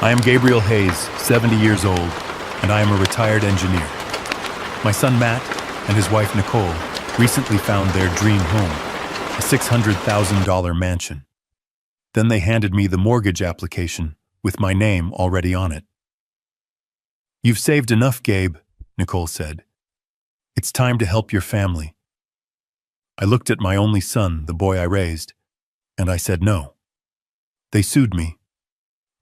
I am Gabriel Hayes, 70 years old, and I am a retired engineer. My son Matt and his wife Nicole recently found their dream home, a $600,000 mansion. Then they handed me the mortgage application with my name already on it. "You've saved enough, Gabe," Nicole said. "It's time to help your family." I looked at my only son, the boy I raised, and I said no. They sued me.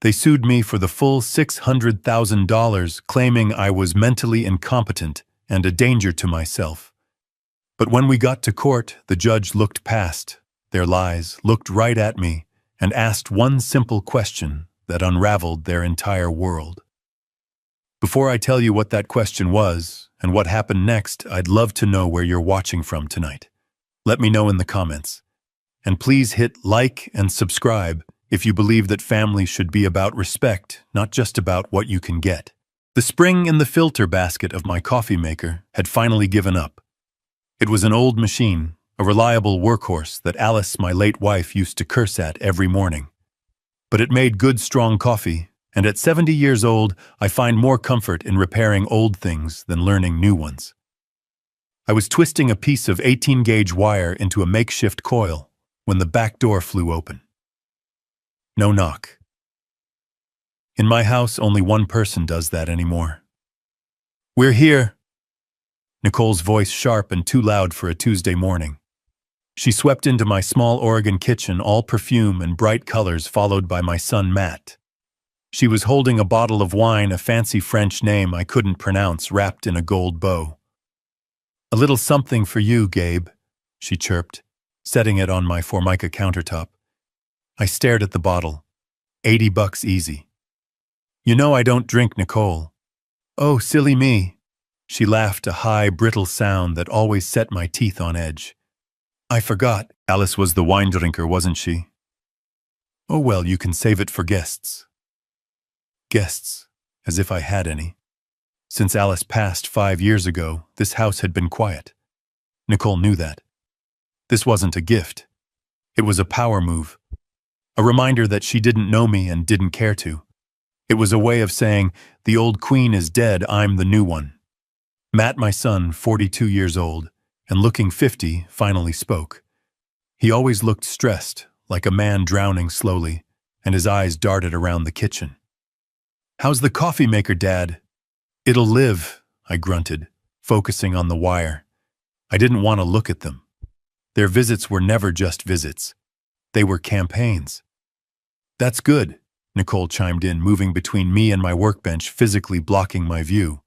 They sued me for the full $600,000, claiming I was mentally incompetent and a danger to myself. But when we got to court, the judge looked past their lies, looked right at me, and asked one simple question that unraveled their entire world. Before I tell you what that question was and what happened next, I'd love to know where you're watching from tonight. Let me know in the comments. And please hit like and subscribe if you believe that family should be about respect, not just about what you can get. The spring in the filter basket of my coffee maker had finally given up. It was an old machine, a reliable workhorse that Alice, my late wife, used to curse at every morning. But it made good, strong coffee, and at 70 years old, I find more comfort in repairing old things than learning new ones. I was twisting a piece of 18-gauge wire into a makeshift coil when the back door flew open. No knock. In my house, only one person does that anymore. "We're here." Nicole's voice sharp and too loud for a Tuesday morning. She swept into my small Oregon kitchen, all perfume and bright colors, followed by my son Matt. She was holding a bottle of wine, a fancy French name I couldn't pronounce, wrapped in a gold bow. "A little something for you, Gabe," she chirped, setting it on my Formica countertop. I stared at the bottle. $80 easy. "You know I don't drink, Nicole." "Oh, silly me." She laughed, a high, brittle sound that always set my teeth on edge. "I forgot. Alice was the wine drinker, wasn't she?" "Oh well, you can save it for guests." Guests, as if I had any. Since Alice passed 5 years ago, this house had been quiet. Nicole knew that. This wasn't a gift. It was a power move. A reminder that she didn't know me and didn't care to. It was a way of saying, the old queen is dead, I'm the new one. Matt, my son, 42 years old, and looking 50, finally spoke. He always looked stressed, like a man drowning slowly, and his eyes darted around the kitchen. "How's the coffee maker, Dad?" "It'll live," I grunted, focusing on the wire. I didn't want to look at them. Their visits were never just visits. They were campaigns. "That's good," Nicole chimed in, moving between me and my workbench, physically blocking my view.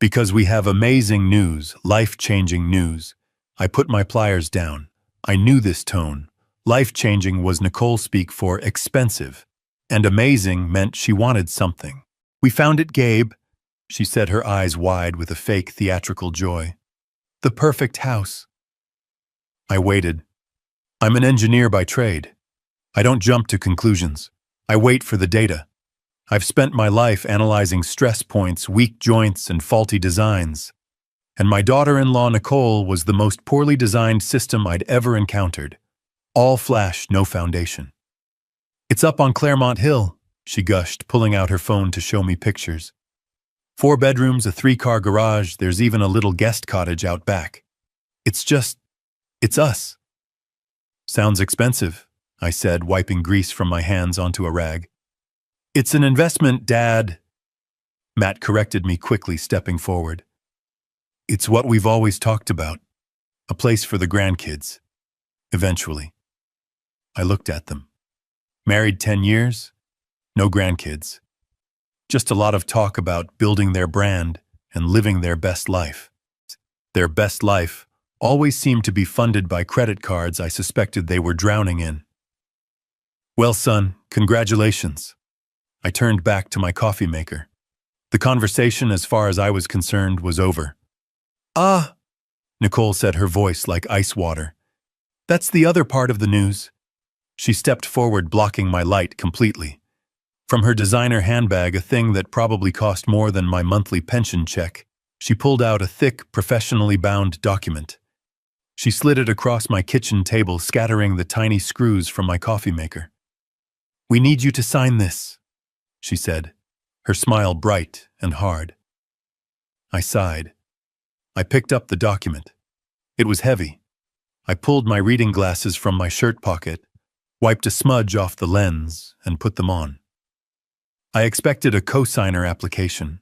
"Because we have amazing news, life-changing news." I put my pliers down. I knew this tone. Life-changing was Nicole speak for expensive, and amazing meant she wanted something. "We found it, Gabe," she said, her eyes wide with a fake theatrical joy. "The perfect house." I waited. I'm an engineer by trade. I don't jump to conclusions. I wait for the data. I've spent my life analyzing stress points, weak joints, and faulty designs. And my daughter-in-law Nicole was the most poorly designed system I'd ever encountered. All flash, no foundation. "It's up on Claremont Hill," she gushed, pulling out her phone to show me pictures. 4 bedrooms, a 3-car garage, there's even a little guest cottage out back. It's us." "Sounds expensive," I said, wiping grease from my hands onto a rag. "It's an investment, Dad." Matt corrected me quickly, stepping forward. "It's what we've always talked about. A place for the grandkids. Eventually." I looked at them. Married 10 years, no grandkids. Just a lot of talk about building their brand and living their best life. Their best life always seemed to be funded by credit cards I suspected they were drowning in. "Well, son, congratulations." I turned back to my coffee maker. The conversation, as far as I was concerned, was over. "Ah," Nicole said, her voice like ice water. "That's the other part of the news." She stepped forward, blocking my light completely. From her designer handbag, a thing that probably cost more than my monthly pension check, she pulled out a thick, professionally bound document. She slid it across my kitchen table, scattering the tiny screws from my coffee maker. "We need you to sign this." she said, her smile bright and hard. I sighed. I picked up the document. It was heavy. I pulled my reading glasses from my shirt pocket, wiped a smudge off the lens, and put them on. I expected a cosigner application.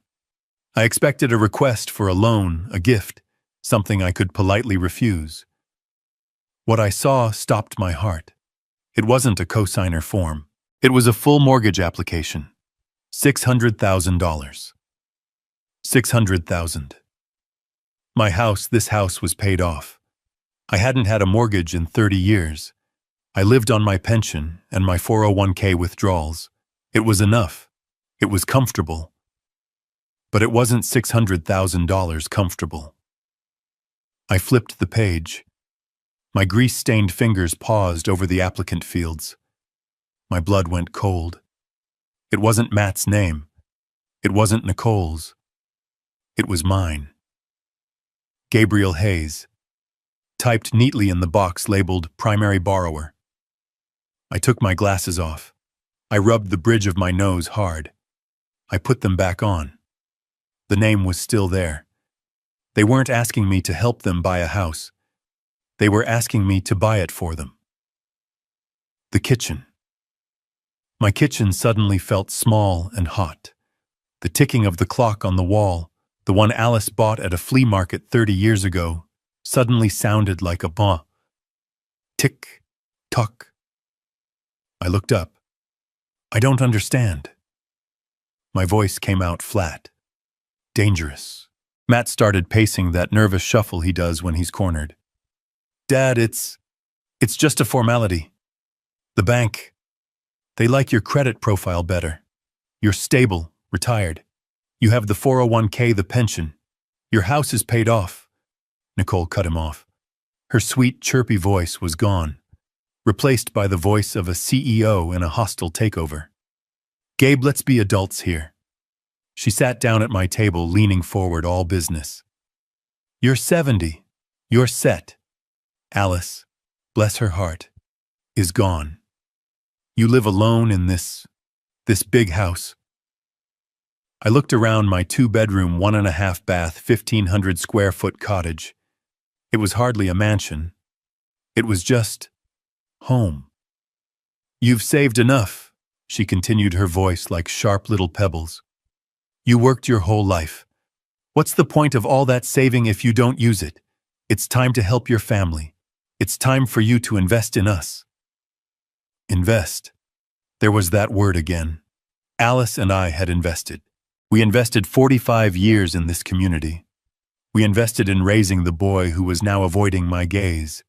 I expected a request for a loan, a gift, something I could politely refuse. What I saw stopped my heart. It wasn't a cosigner form. It was a full mortgage application. $600,000. $600,000. My house, this house was paid off. I hadn't had a mortgage in 30 years. I lived on my pension and my 401k withdrawals. It was enough. It was comfortable. But it wasn't $600,000 comfortable. I flipped the page. My grease-stained fingers paused over the applicant fields. My blood went cold. It wasn't Matt's name. It wasn't Nicole's. It was mine. Gabriel Hayes, typed neatly in the box labeled Primary Borrower. I took my glasses off. I rubbed the bridge of my nose hard. I put them back on. The name was still there. They weren't asking me to help them buy a house. They were asking me to buy it for them. The kitchen. My kitchen suddenly felt small and hot. The ticking of the clock on the wall, the one Alice bought at a flea market 30 years ago, suddenly sounded like a bah. Tick, tock. I looked up. I don't understand. My voice came out flat. Dangerous. Matt started pacing that nervous shuffle he does when he's cornered. Dad, it's just a formality. The bank, they like your credit profile better. You're stable, retired. You have the 401k, the pension. Your house is paid off. Nicole cut him off. Her sweet, chirpy voice was gone, replaced by the voice of a CEO in a hostile takeover. Gabe, let's be adults here. She sat down at my table, leaning forward, all business. You're 70. You're set. Alice, bless her heart, is gone. You live alone in this big house. I looked around my 2-bedroom, 1.5-bath, 1,500-square-foot cottage. It was hardly a mansion. It was just home. You've saved enough, she continued, her voice like sharp little pebbles. You worked your whole life. What's the point of all that saving if you don't use it? It's time to help your family. It's time for you to invest in us. Invest. There was that word again. Alice and I had invested. We invested 45 years in this community. We invested in raising the boy who was now avoiding my gaze.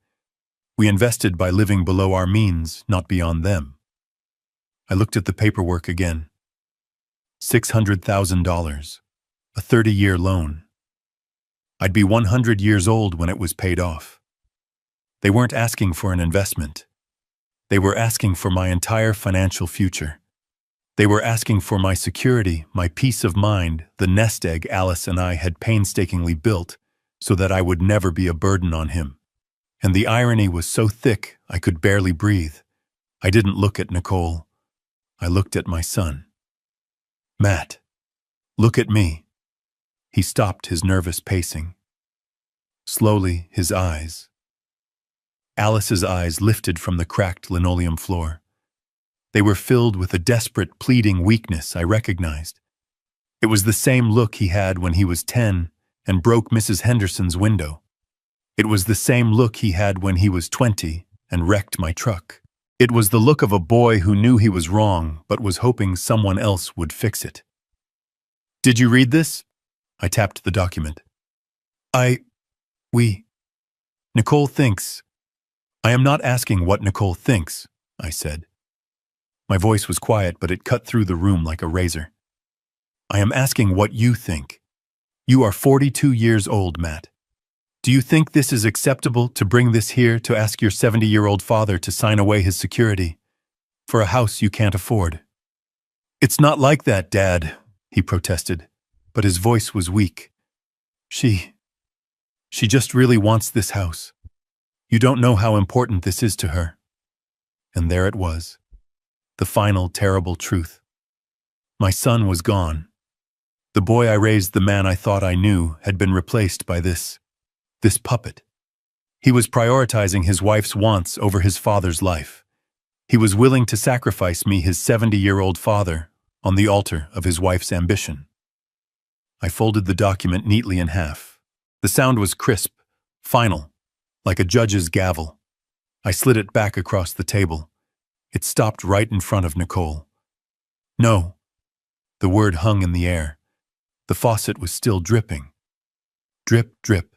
We invested by living below our means, not beyond them. I looked at the paperwork again. $600,000, a 30-year loan. I'd be 100 years old when it was paid off. They weren't asking for an investment. They were asking for my entire financial future. They were asking for my security, my peace of mind, the nest egg Alice and I had painstakingly built so that I would never be a burden on him. And the irony was so thick I could barely breathe. I didn't look at Nicole. I looked at my son. Matt, look at me. He stopped his nervous pacing. Slowly, his eyes. Alice's eyes lifted from the cracked linoleum floor. They were filled with a desperate, pleading weakness I recognized. It was the same look he had when he was 10 and broke Mrs. Henderson's window. It was the same look he had when he was 20 and wrecked my truck. It was the look of a boy who knew he was wrong but was hoping someone else would fix it. Did you read this? I tapped the document. Nicole thinks. I am not asking what Nicole thinks, I said. My voice was quiet, but it cut through the room like a razor. I am asking what you think. You are 42 years old, Matt. Do you think this is acceptable to bring this here to ask your 70-year-old father to sign away his security for a house you can't afford? It's not like that, Dad, he protested, but his voice was weak. She just really wants this house. You don't know how important this is to her. And there it was, the final terrible truth. My son was gone. The boy I raised, the man I thought I knew, had been replaced by this puppet. He was prioritizing his wife's wants over his father's life. He was willing to sacrifice me, his 70-year-old father, on the altar of his wife's ambition. I folded the document neatly in half. The sound was crisp, final, like a judge's gavel. I slid it back across the table. It stopped right in front of Nicole. No. The word hung in the air. The faucet was still dripping. Drip, drip.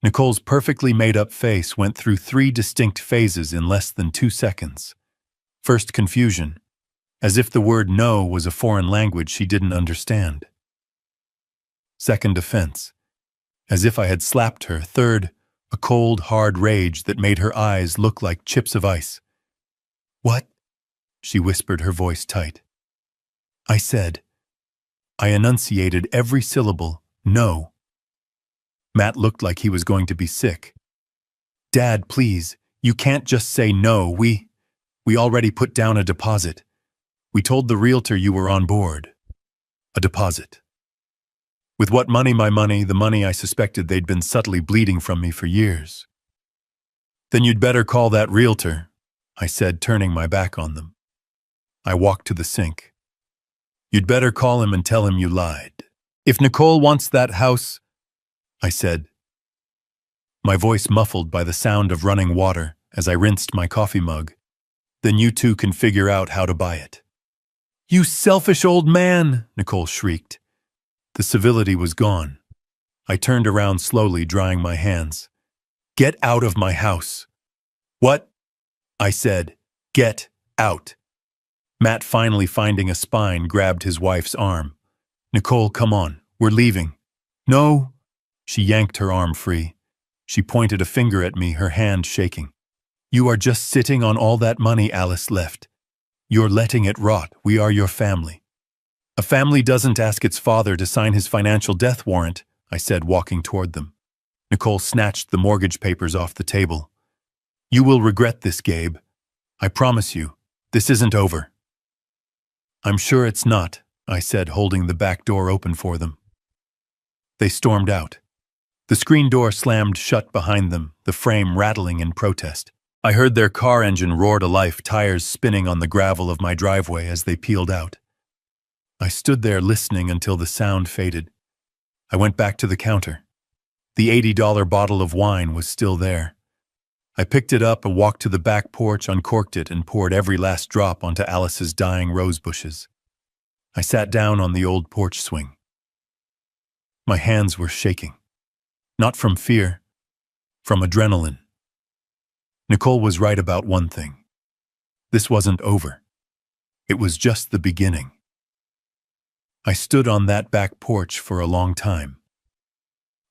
Nicole's perfectly made-up face went through 3 distinct phases in less than 2 seconds. First, confusion, as if the word no was a foreign language she didn't understand. Second, offense, as if I had slapped her. Third, a cold, hard rage that made her eyes look like chips of ice. "What?" she whispered, her voice tight. I said. I enunciated every syllable, no. Matt looked like he was going to be sick. "Dad, please, you can't just say no. We already put down a deposit. We told the realtor you were on board." A deposit. With what money? My money, the money I suspected they'd been subtly bleeding from me for years. "Then you'd better call that realtor," I said, turning my back on them. I walked to the sink. "You'd better call him and tell him you lied. If Nicole wants that house," I said, my voice muffled by the sound of running water as I rinsed my coffee mug, "then you two can figure out how to buy it." "You selfish old man!" Nicole shrieked. The civility was gone. I turned around slowly, drying my hands. "Get out of my house." "What?" I said. "Get out." Matt, finally finding a spine, grabbed his wife's arm. "Nicole, come on, we're leaving." "No." She yanked her arm free. She pointed a finger at me, her hand shaking. "You are just sitting on all that money Alice left. You're letting it rot. We are your family." "A family doesn't ask its father to sign his financial death warrant," I said, walking toward them. Nicole snatched the mortgage papers off the table. "You will regret this, Gabe. I promise you, this isn't over." "I'm sure it's not," I said, holding the back door open for them. They stormed out. The screen door slammed shut behind them, the frame rattling in protest. I heard their car engine roar to life, tires spinning on the gravel of my driveway as they peeled out. I stood there listening until the sound faded. I went back to the counter. The $80 bottle of wine was still there. I picked it up and walked to the back porch, uncorked it, and poured every last drop onto Alice's dying rose bushes. I sat down on the old porch swing. My hands were shaking. Not from fear, from adrenaline. Nicole was right about one thing. This wasn't over. It was just the beginning. I stood on that back porch for a long time.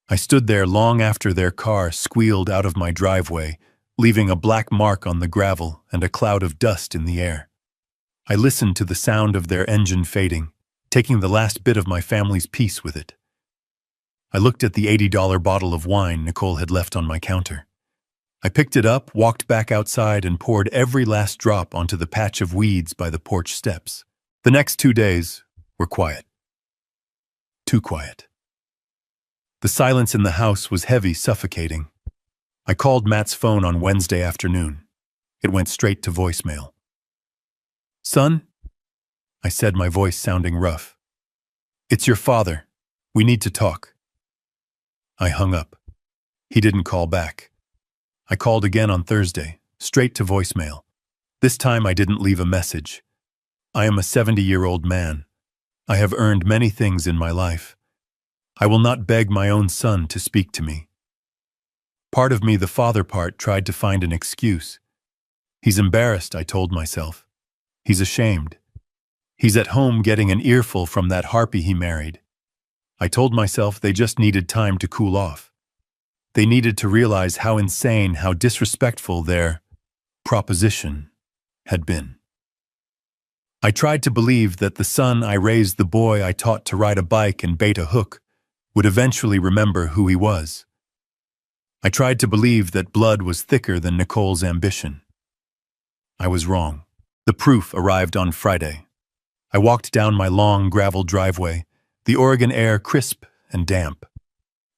I stood there long after their car squealed out of my driveway, leaving a black mark on the gravel and a cloud of dust in the air. I listened to the sound of their engine fading, taking the last bit of my family's peace with it. I looked at the $80 bottle of wine Nicole had left on my counter. I picked it up, walked back outside, and poured every last drop onto the patch of weeds by the porch steps. The next 2 days were quiet. Too quiet. The silence in the house was heavy, suffocating. I called Matt's phone on Wednesday afternoon. It went straight to voicemail. "Son?" I said, my voice sounding rough. "It's your father. We need to talk." I hung up. He didn't call back. I called again on Thursday, straight to voicemail. This time I didn't leave a message. I am a 70-year-old man. I have earned many things in my life. I will not beg my own son to speak to me. Part of me, the father part, tried to find an excuse. He's embarrassed, I told myself. He's ashamed. He's at home getting an earful from that harpy he married. I told myself they just needed time to cool off. They needed to realize how insane, how disrespectful their proposition had been. I tried to believe that the son I raised, the boy I taught to ride a bike and bait a hook, would eventually remember who he was. I tried to believe that blood was thicker than Nicole's ambition. I was wrong. The proof arrived on Friday. I walked down my long gravel driveway, the Oregon air crisp and damp.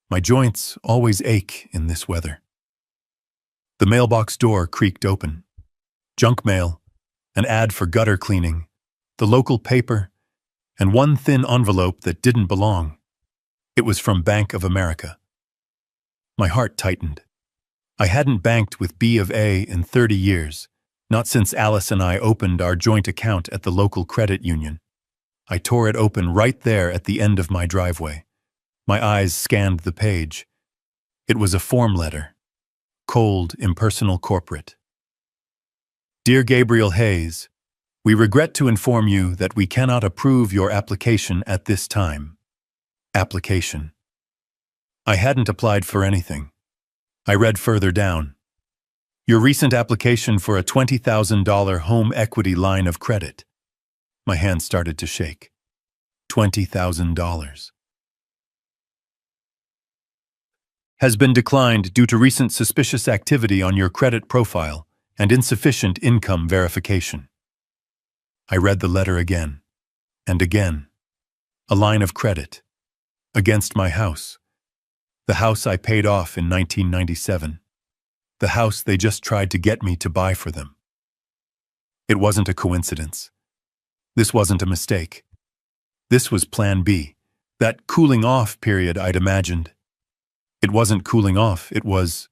My joints always ache in this weather. The mailbox door creaked open. Junk mail, an ad for gutter cleaning, the local paper, and one thin envelope that didn't belong. It was from Bank of America. My heart tightened. I hadn't banked with B of A in 30 years, not since Alice and I opened our joint account at the local credit union. I tore it open right there at the end of my driveway. My eyes scanned the page. It was a form letter. Cold, impersonal corporate. Dear Gabriel Hayes, we regret to inform you that we cannot approve your application at this time. Application. I hadn't applied for anything. I read further down. Your recent application for a $20,000 home equity line of credit. My hand started to shake. $20,000. Has been declined due to recent suspicious activity on your credit profile and insufficient income verification. I read the letter again and again. A line of credit. Against my house. The house I paid off in 1997. The house they just tried to get me to buy for them. It wasn't a coincidence. This wasn't a mistake. This was Plan B, that cooling off period I'd imagined. It wasn't cooling off, it was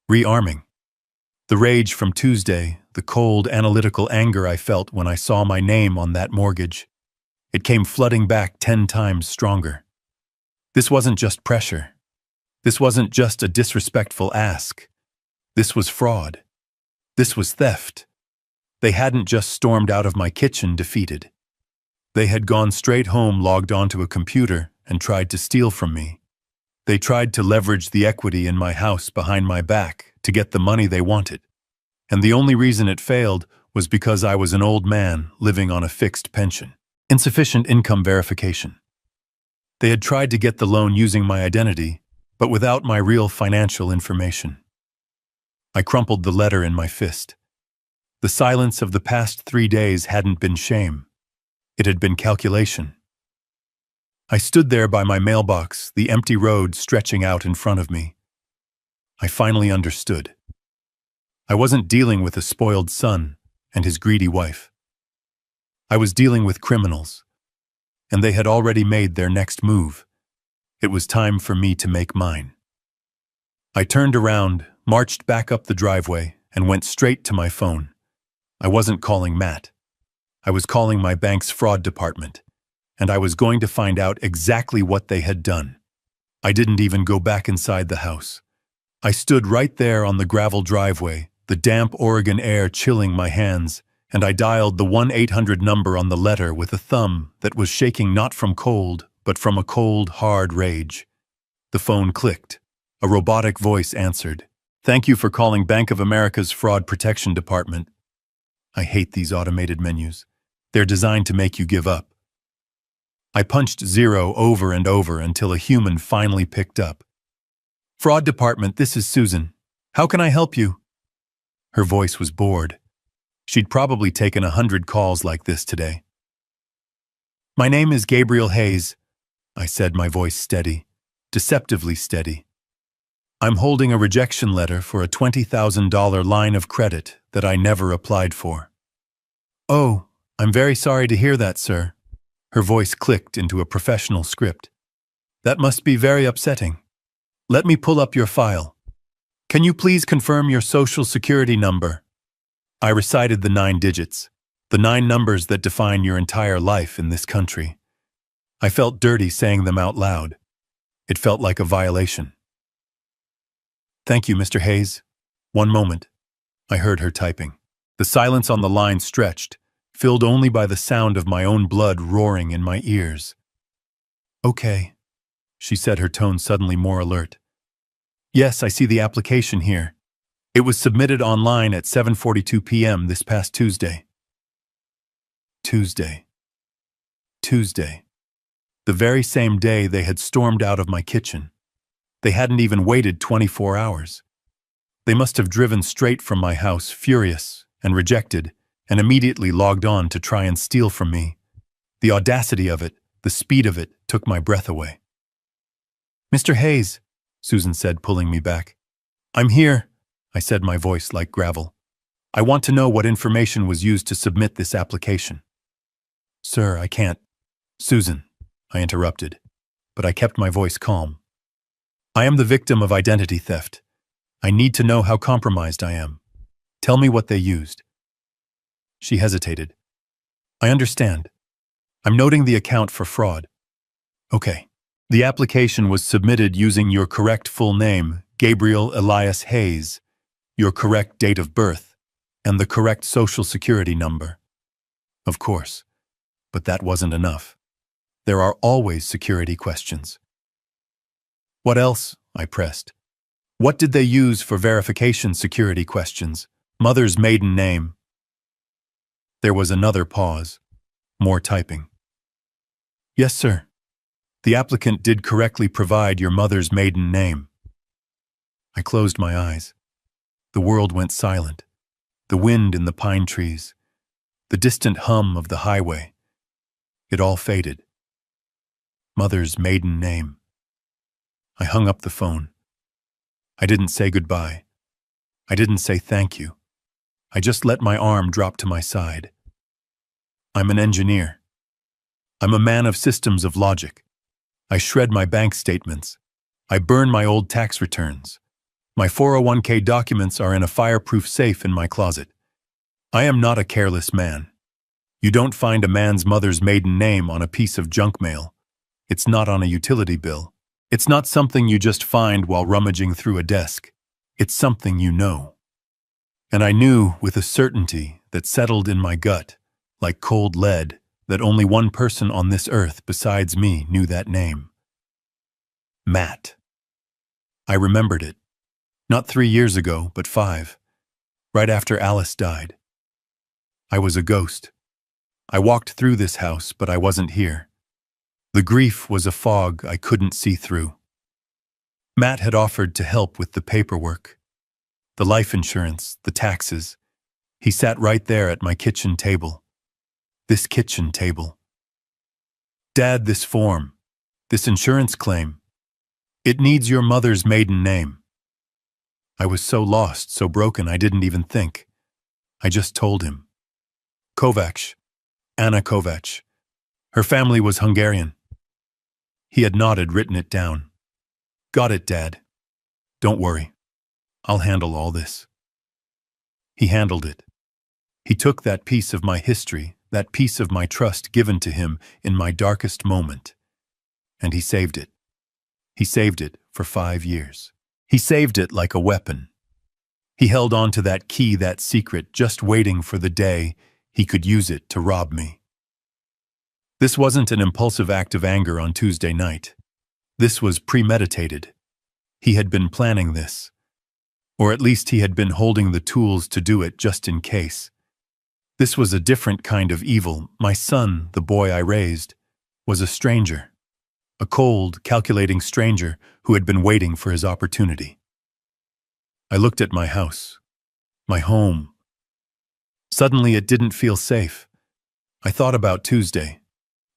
rearming. The rage from Tuesday, the cold, analytical anger I felt when I saw my name on that mortgage, it came flooding back 10 times stronger. This wasn't just pressure. This wasn't just a disrespectful ask. This was fraud. This was theft. They hadn't just stormed out of my kitchen defeated. They had gone straight home, logged onto a computer, and tried to steal from me. They tried to leverage the equity in my house behind my back to get the money they wanted. And the only reason it failed was because I was an old man living on a fixed pension. Insufficient income verification. They had tried to get the loan using my identity, but without my real financial information. I crumpled the letter in my fist. The silence of the past 3 days hadn't been shame. It had been calculation. I stood there by my mailbox, the empty road stretching out in front of me. I finally understood. I wasn't dealing with a spoiled son and his greedy wife. I was dealing with criminals, and they had already made their next move. It was time for me to make mine. I turned around, marched back up the driveway, and went straight to my phone. I wasn't calling Matt. I was calling my bank's fraud department, and I was going to find out exactly what they had done. I didn't even go back inside the house. I stood right there on the gravel driveway, the damp Oregon air chilling my hands, and I dialed the 1-800 number on the letter with a thumb that was shaking not from cold, but from a cold, hard rage. The phone clicked. A robotic voice answered. Thank you for calling Bank of America's Fraud Protection Department. I hate these automated menus. They're designed to make you give up. I punched 0 over and over until a human finally picked up. Fraud Department, this is Susan. How can I help you? Her voice was bored. She'd probably taken 100 calls like this today. My name is Gabriel Hayes, I said, my voice steady, deceptively steady. I'm holding a rejection letter for a $20,000 line of credit that I never applied for. Oh, I'm very sorry to hear that, sir. Her voice clicked into a professional script. That must be very upsetting. Let me pull up your file. Can you please confirm your social security number? I recited the 9 digits, the 9 numbers that define your entire life in this country. I felt dirty saying them out loud. It felt like a violation. Thank you, Mr. Hayes. One moment. I heard her typing. The silence on the line stretched, filled only by the sound of my own blood roaring in my ears. Okay, she said, her tone suddenly more alert. Yes, I see the application here. It was submitted online at 7:42 p.m. this past Tuesday. Tuesday. The very same day they had stormed out of my kitchen. They hadn't even waited 24 hours. They must have driven straight from my house, furious and rejected, and immediately logged on to try and steal from me. The audacity of it, the speed of it, took my breath away. "Mr. Hayes," Susan said, pulling me back. "I'm here," I said, my voice like gravel. "I want to know what information was used to submit this application." "Sir, I can't." "Susan," I interrupted, but I kept my voice calm. "I am the victim of identity theft. I need to know how compromised I am. Tell me what they used." She hesitated. "I understand. I'm noting the account for fraud." "Okay. The application was submitted using your correct full name, Gabriel Elias Hayes, your correct date of birth, and the correct social security number." "Of course. But that wasn't enough. There are always security questions." "What else?" I pressed. "What did they use for verification security questions? Mother's maiden name." There was another pause. More typing. "Yes, sir. The applicant did correctly provide your mother's maiden name." I closed my eyes. The world went silent. The wind in the pine trees. The distant hum of the highway. It all faded. Mother's maiden name. I hung up the phone. I didn't say goodbye. I didn't say thank you. I just let my arm drop to my side. I'm an engineer. I'm a man of systems of logic. I shred my bank statements. I burn my old tax returns. My 401k documents are in a fireproof safe in my closet. I am not a careless man. You don't find a man's mother's maiden name on a piece of junk mail. It's not on a utility bill. It's not something you just find while rummaging through a desk. It's something you know. And I knew with a certainty that settled in my gut, like cold lead, that only one person on this earth besides me knew that name. Matt. I remembered it. Not 3 years ago, but 5. Right after Alice died. I was a ghost. I walked through this house, but I wasn't here. The grief was a fog I couldn't see through. Matt had offered to help with the paperwork, the life insurance, the taxes. He sat right there at my kitchen table. This kitchen table. "Dad, this form, this insurance claim, it needs your mother's maiden name." I was so lost, so broken, I didn't even think. I just told him. "Kovacs, Anna Kovacs. Her family was Hungarian." He had nodded, written it down. "Got it, Dad. Don't worry. I'll handle all this." He handled it. He took that piece of my history, that piece of my trust given to him in my darkest moment, and he saved it. He saved it for 5 years. He saved it like a weapon. He held on to that key, that secret, just waiting for the day he could use it to rob me. This wasn't an impulsive act of anger on Tuesday night. This was premeditated. He had been planning this. Or at least he had been holding the tools to do it just in case. This was a different kind of evil. My son, the boy I raised, was a stranger. A cold, calculating stranger who had been waiting for his opportunity. I looked at my house, my home. Suddenly it didn't feel safe. I thought about Tuesday,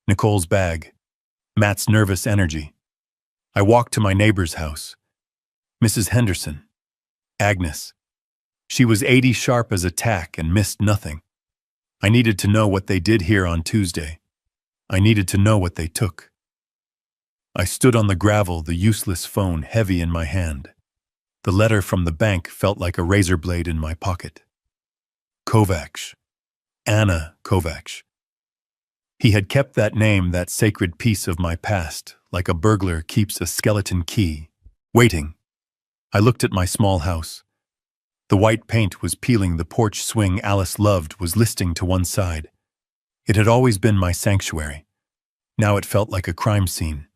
Nicole's bag, Matt's nervous energy. I walked to my neighbor's house. Mrs. Henderson, Agnes. She was 80 sharp as a tack and missed nothing. I needed to know what they did here on Tuesday. I needed to know what they took. I stood on the gravel, the useless phone heavy in my hand. The letter from the bank felt like a razor blade in my pocket. Kovacs. Anna Kovacs. He had kept that name, that sacred piece of my past, like a burglar keeps a skeleton key, waiting. I looked at my small house. The white paint was peeling, the porch swing Alice loved was listing to one side. It had always been my sanctuary. Now it felt like a crime scene.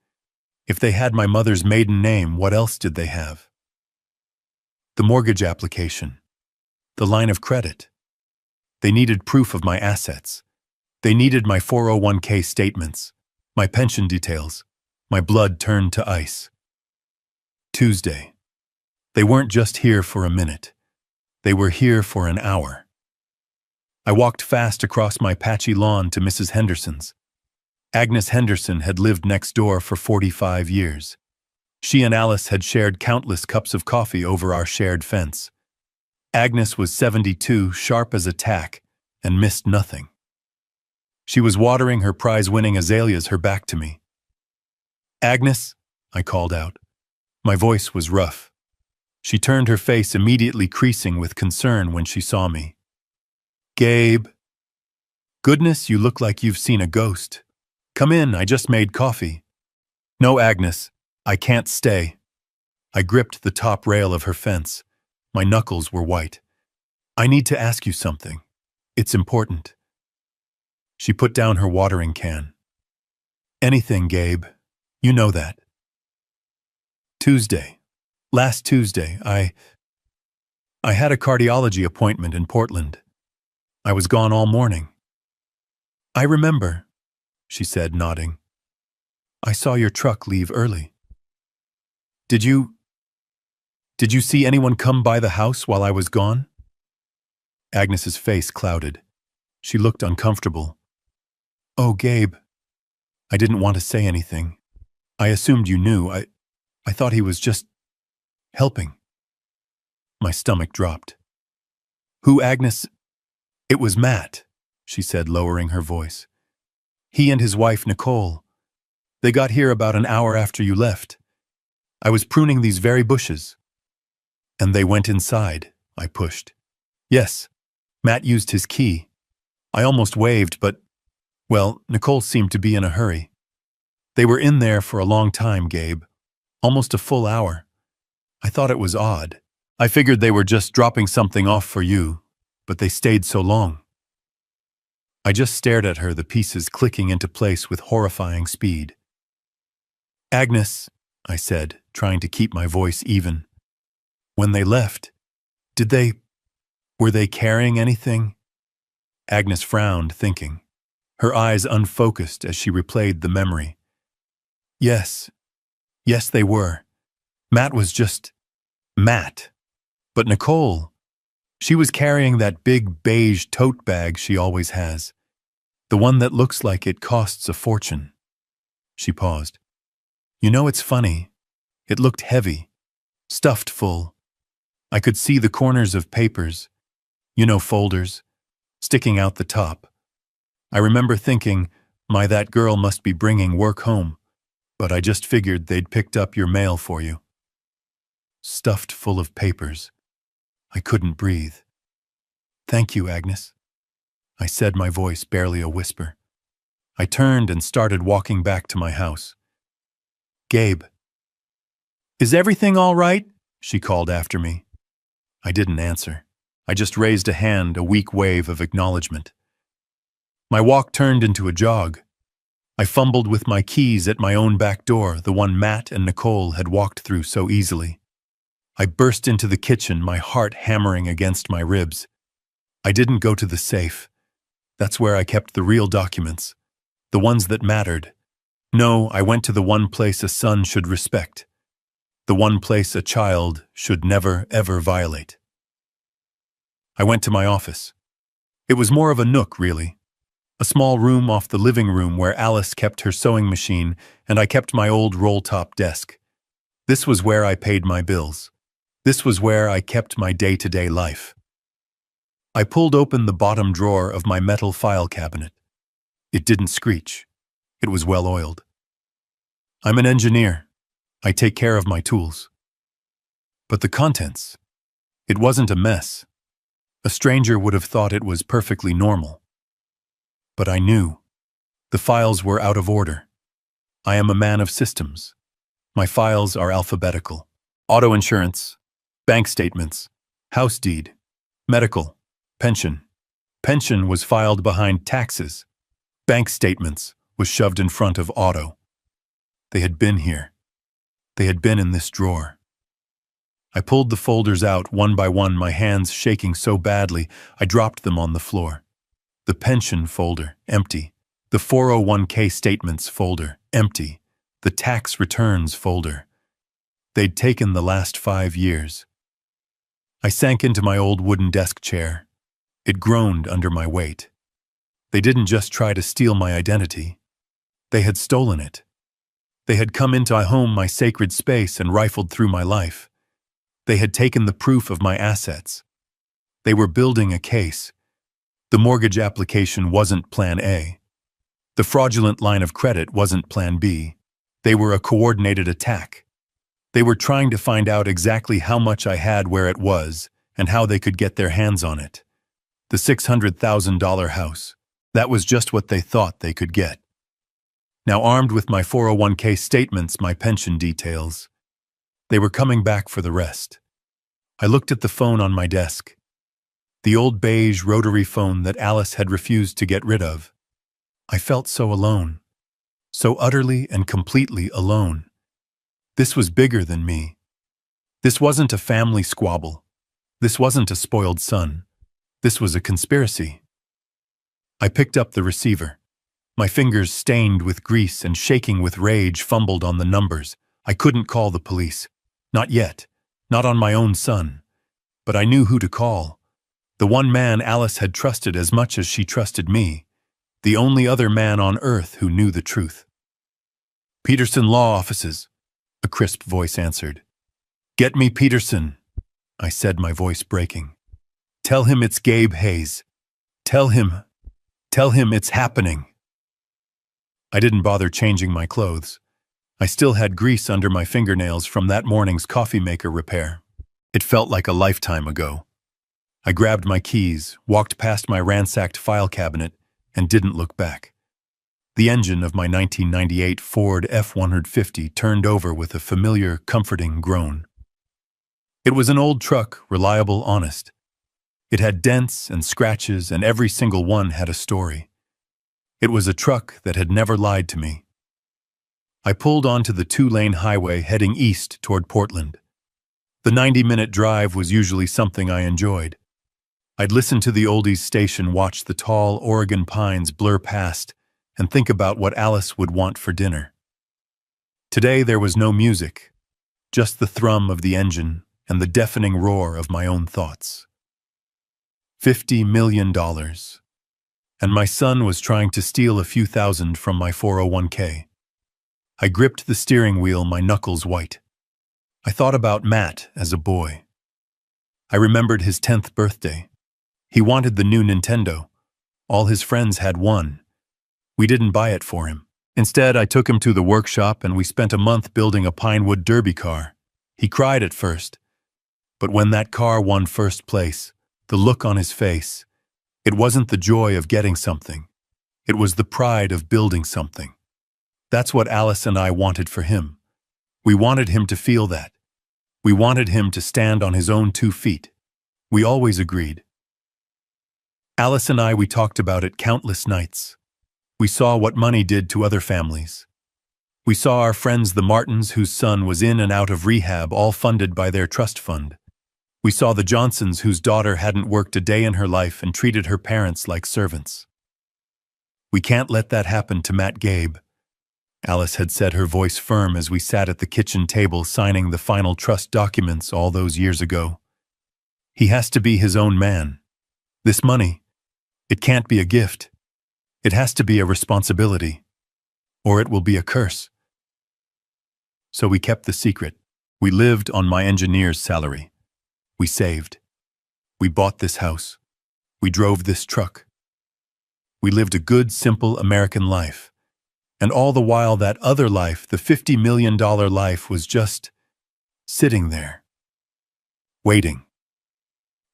If they had my mother's maiden name, what else did they have? The mortgage application. The line of credit. They needed proof of my assets. They needed my 401k statements, my pension details. My blood turned to ice. Tuesday. They weren't just here for a minute. They were here for an hour. I walked fast across my patchy lawn to Mrs. Henderson's. Agnes Henderson had lived next door for 45 years. She and Alice had shared countless cups of coffee over our shared fence. Agnes was 72, sharp as a tack, and missed nothing. She was watering her prize-winning azaleas, her back to me. "Agnes," I called out. My voice was rough. She turned, her face immediately creasing with concern when she saw me. "Gabe." "Goodness, you look like you've seen a ghost. Come in, I just made coffee." "No, Agnes, I can't stay." I gripped the top rail of her fence. My knuckles were white. "I need to ask you something. It's important." She put down her watering can. "Anything, Gabe. You know that." Last Tuesday, I had a cardiology appointment in Portland. I was gone all morning. "I remember," she said, nodding. "I saw your truck leave early." Did you see anyone come by the house while I was gone?" Agnes's face clouded. She looked uncomfortable. "Oh, Gabe." I didn't want to say anything. I assumed you knew. I thought he was just helping. My stomach dropped. "Who, Agnes?" "It was Matt," she said, lowering her voice. "He and his wife, Nicole. They got here about an hour after you left. I was pruning these very bushes." "And they went inside," I pushed. "Yes, Matt used his key. I almost waved, but, well, Nicole seemed to be in a hurry. They were in there for a long time, Gabe. Almost a full hour. I thought it was odd. I figured they were just dropping something off for you, but they stayed so long." I just stared at her, the pieces clicking into place with horrifying speed. "Agnes," I said, trying to keep my voice even. "When they left, were they carrying anything?" Agnes frowned, thinking. Her eyes unfocused as she replayed the memory. Yes, they were. Matt was just Matt. But Nicole, she was carrying that big beige tote bag she always has. The one that looks like it costs a fortune." She paused. "You know, it's funny. It looked heavy, stuffed full. I could see the corners of papers, folders, sticking out the top. I remember thinking, that girl must be bringing work home, but I just figured they'd picked up your mail for you." Stuffed full of papers. I couldn't breathe. "Thank you, Agnes," I said, my voice barely a whisper. I turned and started walking back to my house. "Gabe." "Is everything all right?" she called after me. I didn't answer. I just raised a hand, a weak wave of acknowledgement. My walk turned into a jog. I fumbled with my keys at my own back door, the one Matt and Nicole had walked through so easily. I burst into the kitchen, my heart hammering against my ribs. I didn't go to the safe. That's where I kept the real documents, the ones that mattered. No, I went to the one place a son should respect, the one place a child should never, ever violate. I went to my office. It was more of a nook, really. A small room off the living room where Alice kept her sewing machine and I kept my old roll-top desk. This was where I paid my bills. This was where I kept my day-to-day life. I pulled open the bottom drawer of my metal file cabinet. It didn't screech. It was well-oiled. I'm an engineer. I take care of my tools. But the contents, it wasn't a mess. A stranger would have thought it was perfectly normal. But I knew. The files were out of order. I am a man of systems. My files are alphabetical. Auto insurance, bank statements, house deed, medical, pension. Pension was filed behind taxes. Bank statements was shoved in front of auto. They had been here. They had been in this drawer. I pulled the folders out one by one, my hands shaking so badly I dropped them on the floor. The pension folder, empty. The 401k statements folder, empty. The tax returns folder. They'd taken the last 5 years. I sank into my old wooden desk chair. It groaned under my weight. They didn't just try to steal my identity. They had stolen it. They had come into my home, my sacred space, and rifled through my life. They had taken the proof of my assets. They were building a case. The mortgage application wasn't Plan A. The fraudulent line of credit wasn't Plan B. They were a coordinated attack. They were trying to find out exactly how much I had, where it was, and how they could get their hands on it. The $600,000 house. That was just what they thought they could get. Now, armed with my 401k statements, my pension details, they were coming back for the rest. I looked at the phone on my desk. The old beige rotary phone that Alice had refused to get rid of. I felt so alone. So utterly and completely alone. This was bigger than me. This wasn't a family squabble. This wasn't a spoiled son. This was a conspiracy. I picked up the receiver. My fingers, stained with grease and shaking with rage, fumbled on the numbers. I couldn't call the police. Not yet. Not on my own son. But I knew who to call. The one man Alice had trusted as much as she trusted me. The only other man on earth who knew the truth. Peterson Law Offices, a crisp voice answered. Get me Peterson, I said, my voice breaking. Tell him it's Gabe Hayes. Tell him it's happening. I didn't bother changing my clothes. I still had grease under my fingernails from that morning's coffee maker repair. It felt like a lifetime ago. I grabbed my keys, walked past my ransacked file cabinet, and didn't look back. The engine of my 1998 Ford F-150 turned over with a familiar, comforting groan. It was an old truck, reliable, honest. It had dents and scratches, and every single one had a story. It was a truck that had never lied to me. I pulled onto the 2-lane highway heading east toward Portland. The 90-minute drive was usually something I enjoyed. I'd listen to the oldies station, watch the tall Oregon pines blur past, and think about what Alice would want for dinner. Today there was no music, just the thrum of the engine and the deafening roar of my own thoughts. $50 million. And my son was trying to steal a few thousand from my 401k. I gripped the steering wheel, my knuckles white. I thought about Matt as a boy. I remembered his 10th birthday. He wanted the new Nintendo. All his friends had one. We didn't buy it for him. Instead, I took him to the workshop and we spent a month building a Pinewood Derby car. He cried at first. But when that car won first place, the look on his face, it wasn't the joy of getting something. It was the pride of building something. That's what Alice and I wanted for him. We wanted him to feel that. We wanted him to stand on his own 2 feet. We always agreed. Alice and I, we talked about it countless nights. We saw what money did to other families. We saw our friends the Martins, whose son was in and out of rehab, all funded by their trust fund. We saw the Johnsons, whose daughter hadn't worked a day in her life and treated her parents like servants. We can't let that happen to Matt Gabe, Alice had said, her voice firm as we sat at the kitchen table signing the final trust documents all those years ago. He has to be his own man. This money, it can't be a gift. It has to be a responsibility, or it will be a curse. So we kept the secret. We lived on my engineer's salary. We saved. We bought this house. We drove this truck. We lived a good, simple American life. And all the while that other life, the $50 million life, was just sitting there, waiting.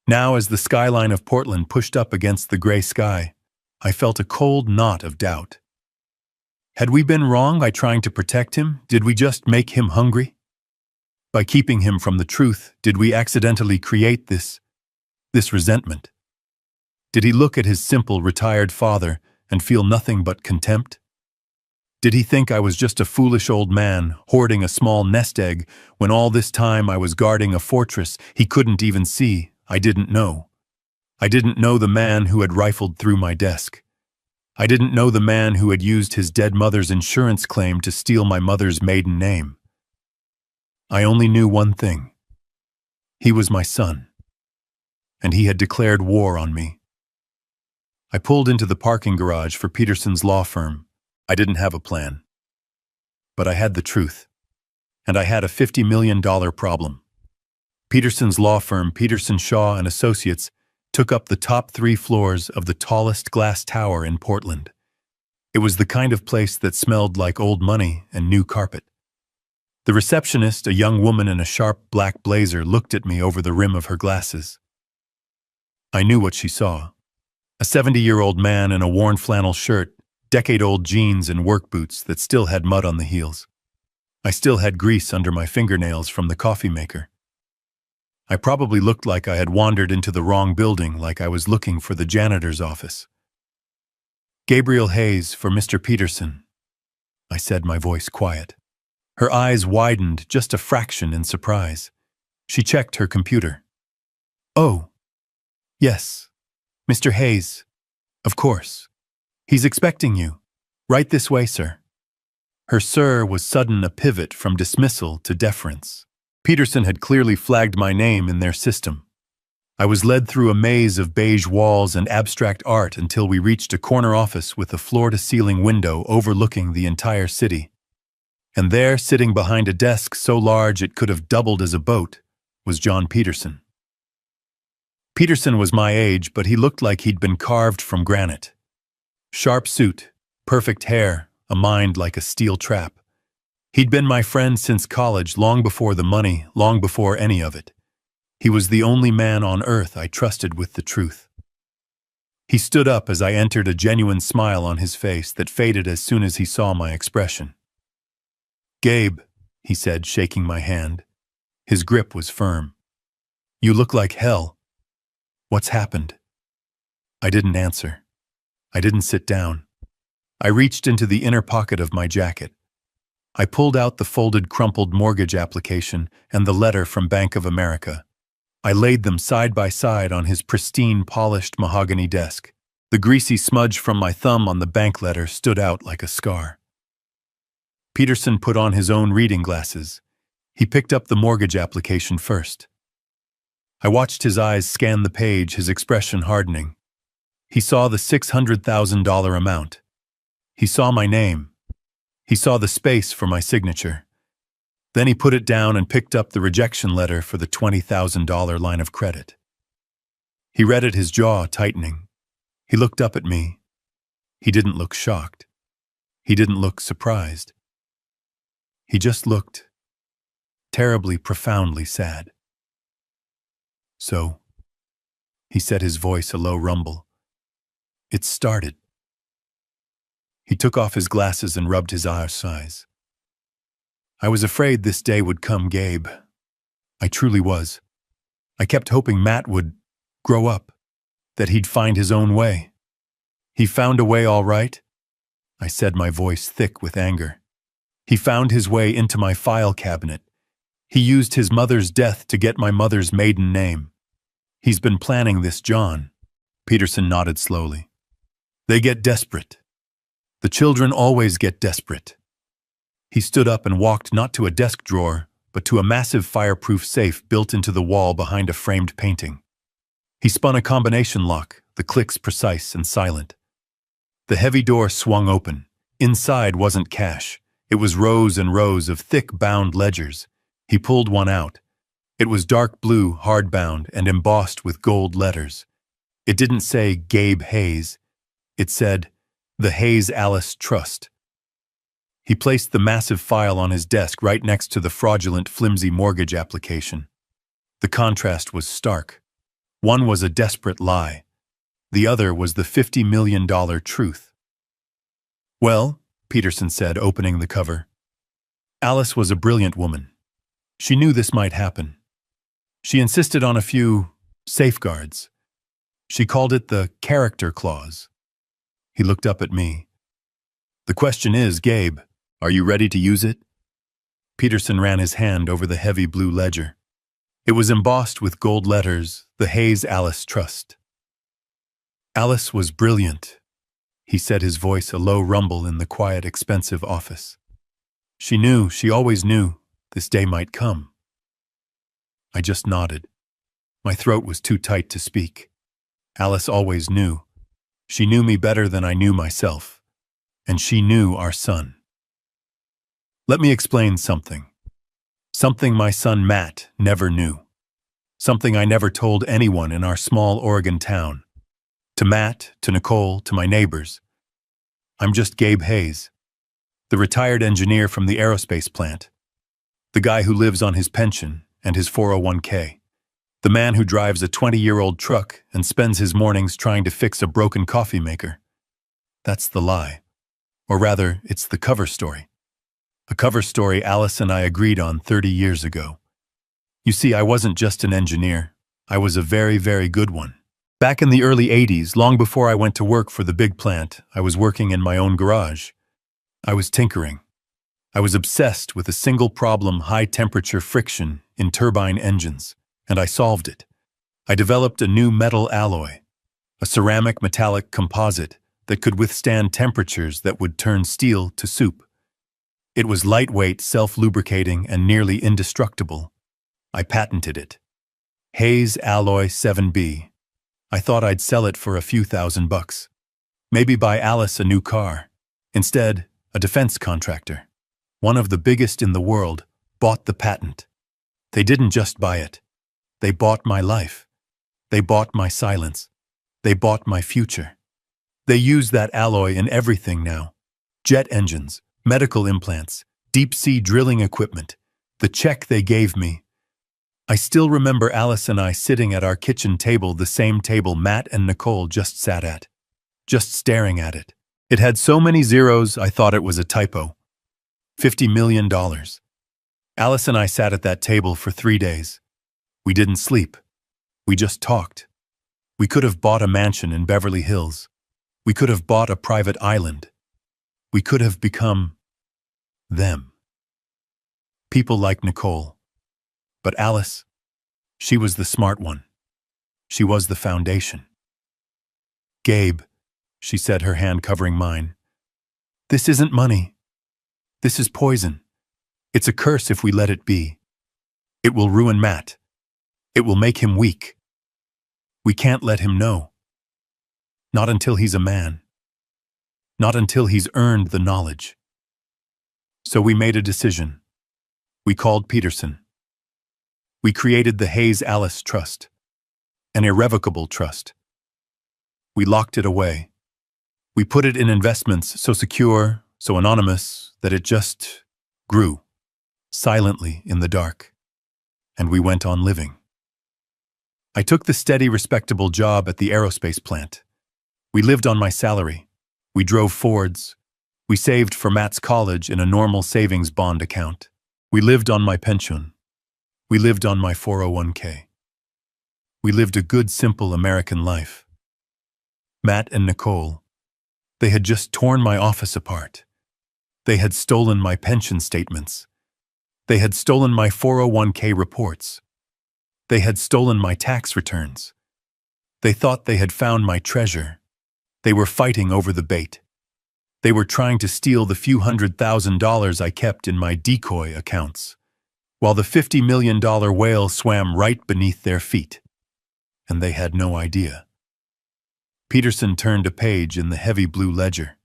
Now, as the skyline of Portland pushed up against the gray sky, I felt a cold knot of doubt. Had we been wrong by trying to protect him? Did we just make him hungry? By keeping him from the truth, did we accidentally create this resentment? Did he look at his simple, retired father and feel nothing but contempt? Did he think I was just a foolish old man hoarding a small nest egg when all this time I was guarding a fortress he couldn't even see? I didn't know. I didn't know the man who had rifled through my desk. I didn't know the man who had used his dead mother's insurance claim to steal my mother's maiden name. I only knew one thing. He was my son, and he had declared war on me. I pulled into the parking garage for Peterson's law firm. I didn't have a plan. But I had the truth. And I had a $50 million problem. Peterson's law firm, Peterson, Shaw and Associates, took up the top 3 floors of the tallest glass tower in Portland. It was the kind of place that smelled like old money and new carpet. The receptionist, a young woman in a sharp black blazer, looked at me over the rim of her glasses. I knew what she saw. A 70-year-old man in a worn flannel shirt, decade-old jeans and work boots that still had mud on the heels. I still had grease under my fingernails from the coffee maker. I probably looked like I had wandered into the wrong building, like I was looking for the janitor's office. "Gabriel Hayes for Mr. Peterson," I said, my voice quiet. Her eyes widened just a fraction in surprise. She checked her computer. "Oh, yes, Mr. Hayes. Of course. He's expecting you. Right this way, sir." Her "sir" was sudden, a pivot from dismissal to deference. Peterson had clearly flagged my name in their system. I was led through a maze of beige walls and abstract art until we reached a corner office with a floor-to-ceiling window overlooking the entire city. And there, sitting behind a desk so large it could have doubled as a boat, was John Peterson. Peterson was my age, but he looked like he'd been carved from granite. Sharp suit, perfect hair, a mind like a steel trap. He'd been my friend since college, long before the money, long before any of it. He was the only man on earth I trusted with the truth. He stood up as I entered, a genuine smile on his face that faded as soon as he saw my expression. "Gabe," he said, shaking my hand. His grip was firm. "You look like hell. What's happened?" I didn't answer. I didn't sit down. I reached into the inner pocket of my jacket. I pulled out the folded, crumpled mortgage application and the letter from Bank of America. I laid them side by side on his pristine, polished mahogany desk. The greasy smudge from my thumb on the bank letter stood out like a scar. Peterson put on his own reading glasses. He picked up the mortgage application first. I watched his eyes scan the page, his expression hardening. He saw the $600,000 amount. He saw my name. He saw the space for my signature. Then he put it down and picked up the rejection letter for the $20,000 line of credit. He read it, his jaw tightening. He looked up at me. He didn't look shocked. He didn't look surprised. He just looked terribly, profoundly sad. "So," he said, his voice a low rumble, "it started." He took off his glasses and rubbed his eyes. "I was afraid this day would come, Gabe. I truly was. I kept hoping Matt would grow up, that he'd find his own way. He found a way, all right," I said, my voice thick with anger. "He found his way into my file cabinet. He used his mother's death to get my mother's maiden name. He's been planning this, John." Peterson nodded slowly. "They get desperate. The children always get desperate." He stood up and walked not to a desk drawer, but to a massive fireproof safe built into the wall behind a framed painting. He spun a combination lock, the clicks precise and silent. The heavy door swung open. Inside wasn't cash. It was rows and rows of thick bound ledgers. He pulled one out. It was dark blue, hardbound, and embossed with gold letters. It didn't say Gabe Hayes. It said, "The Hayes Alice Trust." He placed the massive file on his desk right next to the fraudulent, flimsy mortgage application. The contrast was stark. One was a desperate lie. The other was the $50 million truth. "Well," Peterson said, opening the cover, "Alice was a brilliant woman. She knew this might happen. She insisted on a few safeguards. She called it the character clause." He looked up at me. "The question is, Gabe, are you ready to use it?" Peterson ran his hand over the heavy blue ledger. It was embossed with gold letters, "The Hayes Alice Trust." "Alice was brilliant," he said, his voice a low rumble in the quiet, expensive office. She always knew, this day might come." I just nodded. My throat was too tight to speak. Alice always knew. She knew me better than I knew myself. and she knew our son. Let me explain something. Something my son Matt never knew. Something I never told anyone in our small Oregon town. To Matt, to Nicole, to my neighbors. I'm just Gabe Hayes, the retired engineer from the aerospace plant. The guy who lives on his pension and his 401k. The man who drives a 20-year-old truck and spends his mornings trying to fix a broken coffee maker. That's the lie. Or rather, it's the cover story. A cover story Alice and I agreed on 30 years ago. You see, I wasn't just an engineer. I was a very, very good one. Back in the early 80s, long before I went to work for the big plant, I was working in my own garage. I was tinkering. I was obsessed with a single problem: high-temperature friction in turbine engines. And I solved it. I developed a new metal alloy, a ceramic metallic composite that could withstand temperatures that would turn steel to soup. It was lightweight, self-lubricating, and nearly indestructible. I patented it. Hayes Alloy 7B. I thought I'd sell it for a few $1,000. Maybe buy Alice a new car. Instead, a defense contractor, one of the biggest in the world, bought the patent. They didn't just buy it. They bought my life. They bought my silence. They bought my future. They use that alloy in everything now. Jet engines, medical implants, deep-sea drilling equipment. The check they gave me. I still remember Alice and I sitting at our kitchen table, the same table Matt and Nicole just sat at. Just staring at it. It had so many zeros I thought it was a typo. $50 million. Alice and I sat at that table for 3 days. We didn't sleep. We just talked. We could have bought a mansion in Beverly Hills. We could have bought a private island. We could have become them. People like Nicole. But Alice, she was the smart one. She was the foundation. Gabe, she said, her hand covering mine. This isn't money. This is poison. It's a curse if we let it be. It will ruin Matt. It will make him weak. We can't let him know. Not until he's a man. Not until he's earned the knowledge. So we made a decision. We called Peterson. We created the Hayes-Alice Trust, an irrevocable trust. We locked it away. We put it in investments so secure, so anonymous, that it just grew, silently in the dark. And we went on living. I took the steady, respectable job at the aerospace plant. We lived on my salary. We drove Fords. We saved for Matt's college in a normal savings bond account. We lived on my pension. We lived on my 401k. We lived a good, simple American life. Matt and Nicole, they had just torn my office apart. They had stolen my pension statements. They had stolen my 401k reports. They had stolen my tax returns. They thought they had found my treasure. They were fighting over the bait. They were trying to steal the few $100,000 I kept in my decoy accounts, while the $50 million whale swam right beneath their feet. And they had no idea. Peterson turned a page in the heavy blue ledger.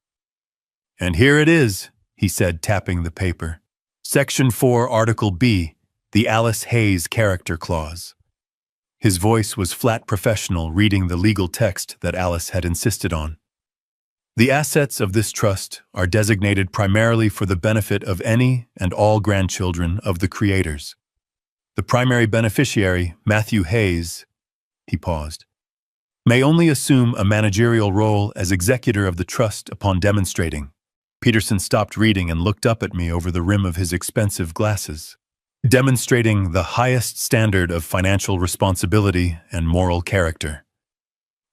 And here it is, he said, tapping the paper. Section 4, Article B, the Alice Hayes Character Clause. His voice was flat professional, reading the legal text that Alice had insisted on. The assets of this trust are designated primarily for the benefit of any and all grandchildren of the creators. The primary beneficiary, Matthew Hayes, he paused, may only assume a managerial role as executor of the trust upon demonstrating. Peterson stopped reading and looked up at me over the rim of his expensive glasses. Demonstrating the highest standard of financial responsibility and moral character.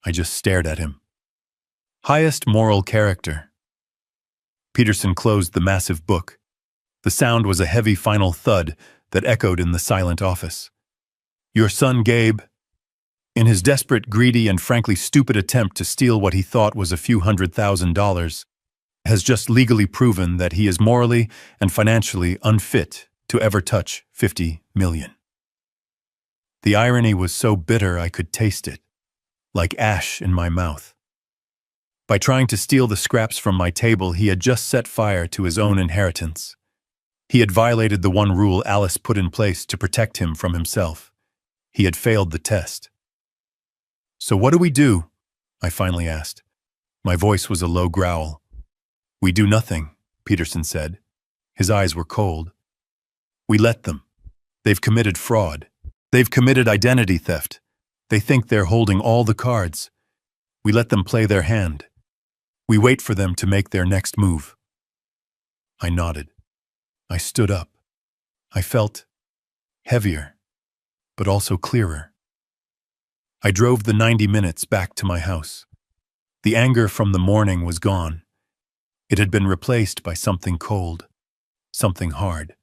I just stared at him. Highest moral character. Peterson closed the massive book. The sound was a heavy final thud that echoed in the silent office. Your son Gabe, in his desperate, greedy, and frankly stupid attempt to steal what he thought was a few $100,000, has just legally proven that he is morally and financially unfit to ever touch 50 million. The irony was so bitter I could taste it, like ash in my mouth. By trying to steal the scraps from my table, he had just set fire to his own inheritance. He had violated the one rule Alice put in place to protect him from himself. He had failed the test. "So what do we do?" I finally asked. My voice was a low growl. "We do nothing," Peterson said. His eyes were cold. "We let them. They've committed fraud. They've committed identity theft. They think they're holding all the cards. We let them play their hand. We wait for them to make their next move." I nodded. I stood up. I felt heavier, but also clearer. I drove the 90 minutes back to my house. The anger from the morning was gone. It had been replaced by something cold, something hard.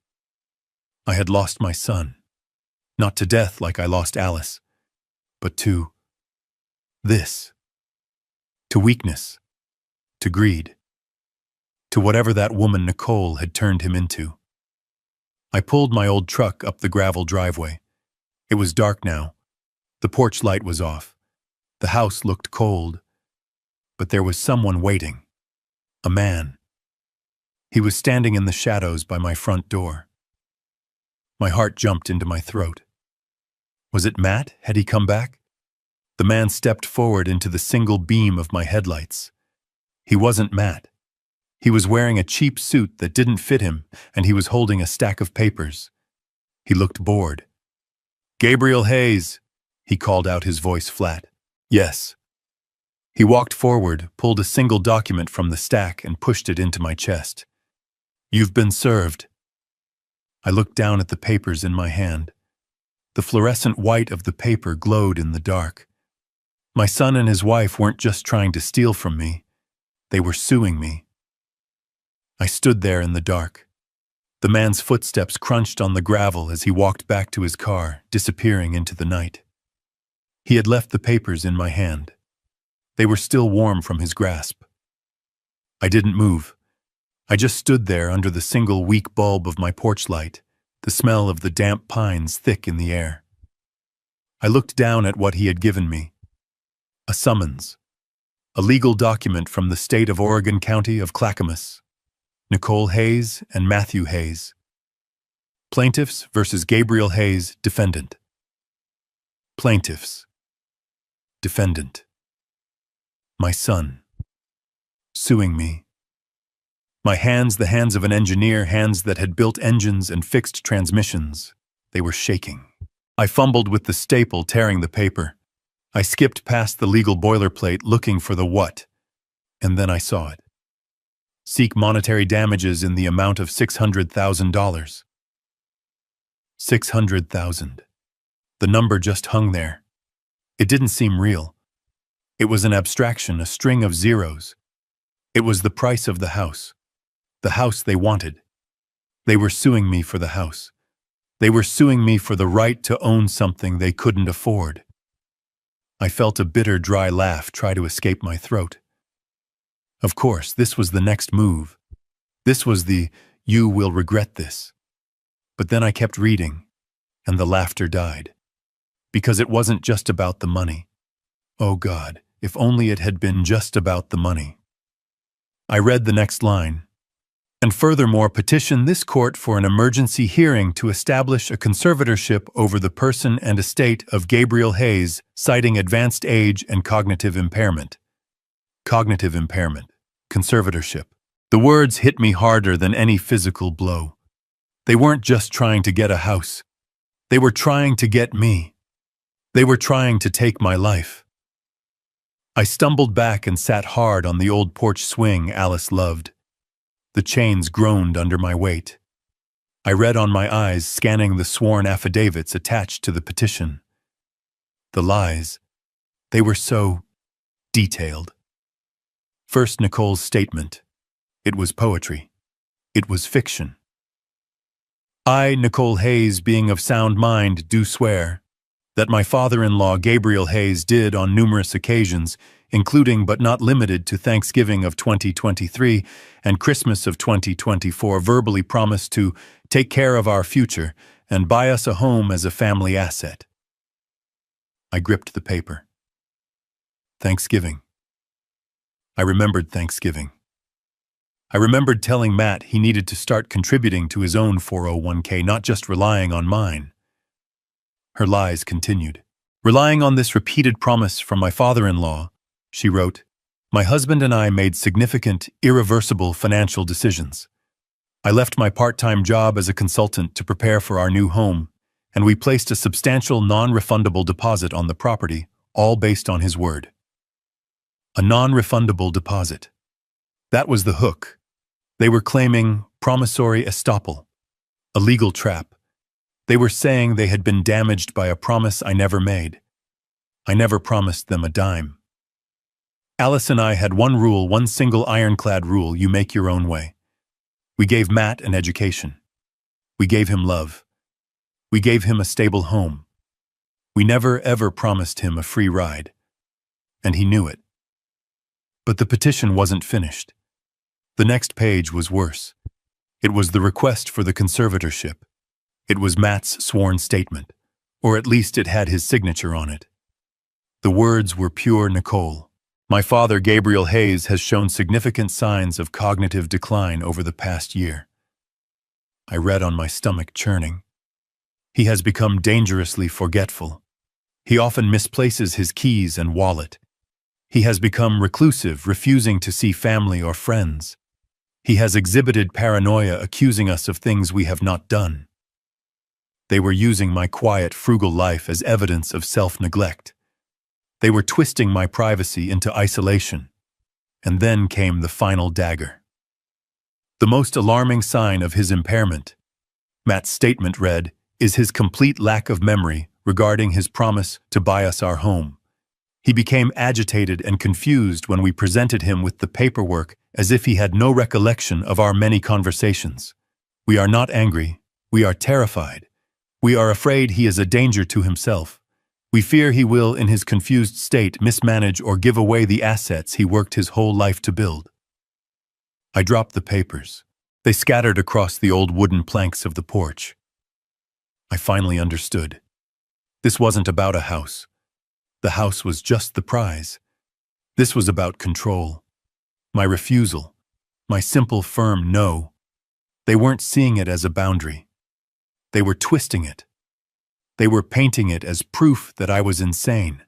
I had lost my son, not to death like I lost Alice, but to this, to weakness, to greed, to whatever that woman Nicole had turned him into. I pulled my old truck up the gravel driveway. It was dark now. The porch light was off. The house looked cold. But there was someone waiting. A man. He was standing in the shadows by my front door. My heart jumped into my throat. Was it Matt? Had he come back? The man stepped forward into the single beam of my headlights. He wasn't Matt. He was wearing a cheap suit that didn't fit him, and he was holding a stack of papers. He looked bored. "Gabriel Hayes," he called out, his voice flat. "Yes." He walked forward, pulled a single document from the stack, and pushed it into my chest. "You've been served." I looked down at the papers in my hand. The fluorescent white of the paper glowed in the dark. My son and his wife weren't just trying to steal from me. They were suing me. I stood there in the dark. The man's footsteps crunched on the gravel as he walked back to his car, disappearing into the night. He had left the papers in my hand. They were still warm from his grasp. I didn't move. I just stood there under the single weak bulb of my porch light, the smell of the damp pines thick in the air. I looked down at what he had given me. A summons. A legal document from the state of Oregon County of Clackamas. Nicole Hayes and Matthew Hayes. Plaintiffs versus Gabriel Hayes, defendant. Plaintiffs. Defendant. My son. Suing me. My hands, the hands of an engineer, hands that had built engines and fixed transmissions. They were shaking. I fumbled with the staple, tearing the paper. I skipped past the legal boilerplate, looking for the what, and then I saw it. Seek monetary damages in the amount of $600,000. 600,000. The number just hung there. It didn't seem real. It was an abstraction, a string of zeros. It was the price of the house they wanted. They were suing me for the house. They were suing me for the right to own something they couldn't afford. I felt a bitter, dry laugh try to escape my throat. Of course, this was the next move. This was the, "You will regret this." But then I kept reading, and the laughter died. Because it wasn't just about the money. Oh God, if only it had been just about the money. I read the next line. "And furthermore, petition this court for an emergency hearing to establish a conservatorship over the person and estate of Gabriel Hayes, citing advanced age and cognitive impairment." Cognitive impairment. Conservatorship. The words hit me harder than any physical blow. They weren't just trying to get a house. They were trying to get me. They were trying to take my life. I stumbled back and sat hard on the old porch swing Alice loved. The chains groaned under my weight. I read on my eyes, scanning the sworn affidavits attached to the petition. The lies. They were so detailed. First, Nicole's statement. It was poetry. It was fiction. "I, Nicole Hayes, being of sound mind, do swear that my father-in-law Gabriel Hayes did on numerous occasions, including but not limited to Thanksgiving of 2023 and Christmas of 2024, verbally promise to take care of our future and buy us a home as a family asset." I gripped the paper. Thanksgiving. I remembered Thanksgiving. I remembered telling Matt he needed to start contributing to his own 401k, not just relying on mine. Her lies continued. Relying on this repeated promise from my father-in-law, she wrote, my husband and I made significant, irreversible financial decisions. I left my part-time job as a consultant to prepare for our new home, and we placed a substantial non-refundable deposit on the property, all based on his word. A non-refundable deposit. That was the hook. They were claiming promissory estoppel, a legal trap. They were saying they had been damaged by a promise I never made. I never promised them a dime. Alice and I had one rule, one single ironclad rule: you make your own way. We gave Matt an education. We gave him love. We gave him a stable home. We never ever promised him a free ride. And he knew it. But the petition wasn't finished. The next page was worse. It was the request for the conservatorship. It was Matt's sworn statement, or at least it had his signature on it. The words were pure Nicole. My father, Gabriel Hayes, has shown significant signs of cognitive decline over the past year. I read on my stomach churning. He has become dangerously forgetful. He often misplaces his keys and wallet. He has become reclusive, refusing to see family or friends. He has exhibited paranoia, accusing us of things we have not done. They were using my quiet, frugal life as evidence of self-neglect. They were twisting my privacy into isolation. And then came the final dagger. The most alarming sign of his impairment, Matt's statement read, is his complete lack of memory regarding his promise to buy us our home. He became agitated and confused when we presented him with the paperwork, as if he had no recollection of our many conversations. We are not angry. We are terrified. We are afraid he is a danger to himself. We fear he will, in his confused state, mismanage or give away the assets he worked his whole life to build. I dropped the papers. They scattered across the old wooden planks of the porch. I finally understood. This wasn't about a house. The house was just the prize. This was about control. My refusal. My simple, firm no. They weren't seeing it as a boundary. They were twisting it. They were painting it as proof that I was insane.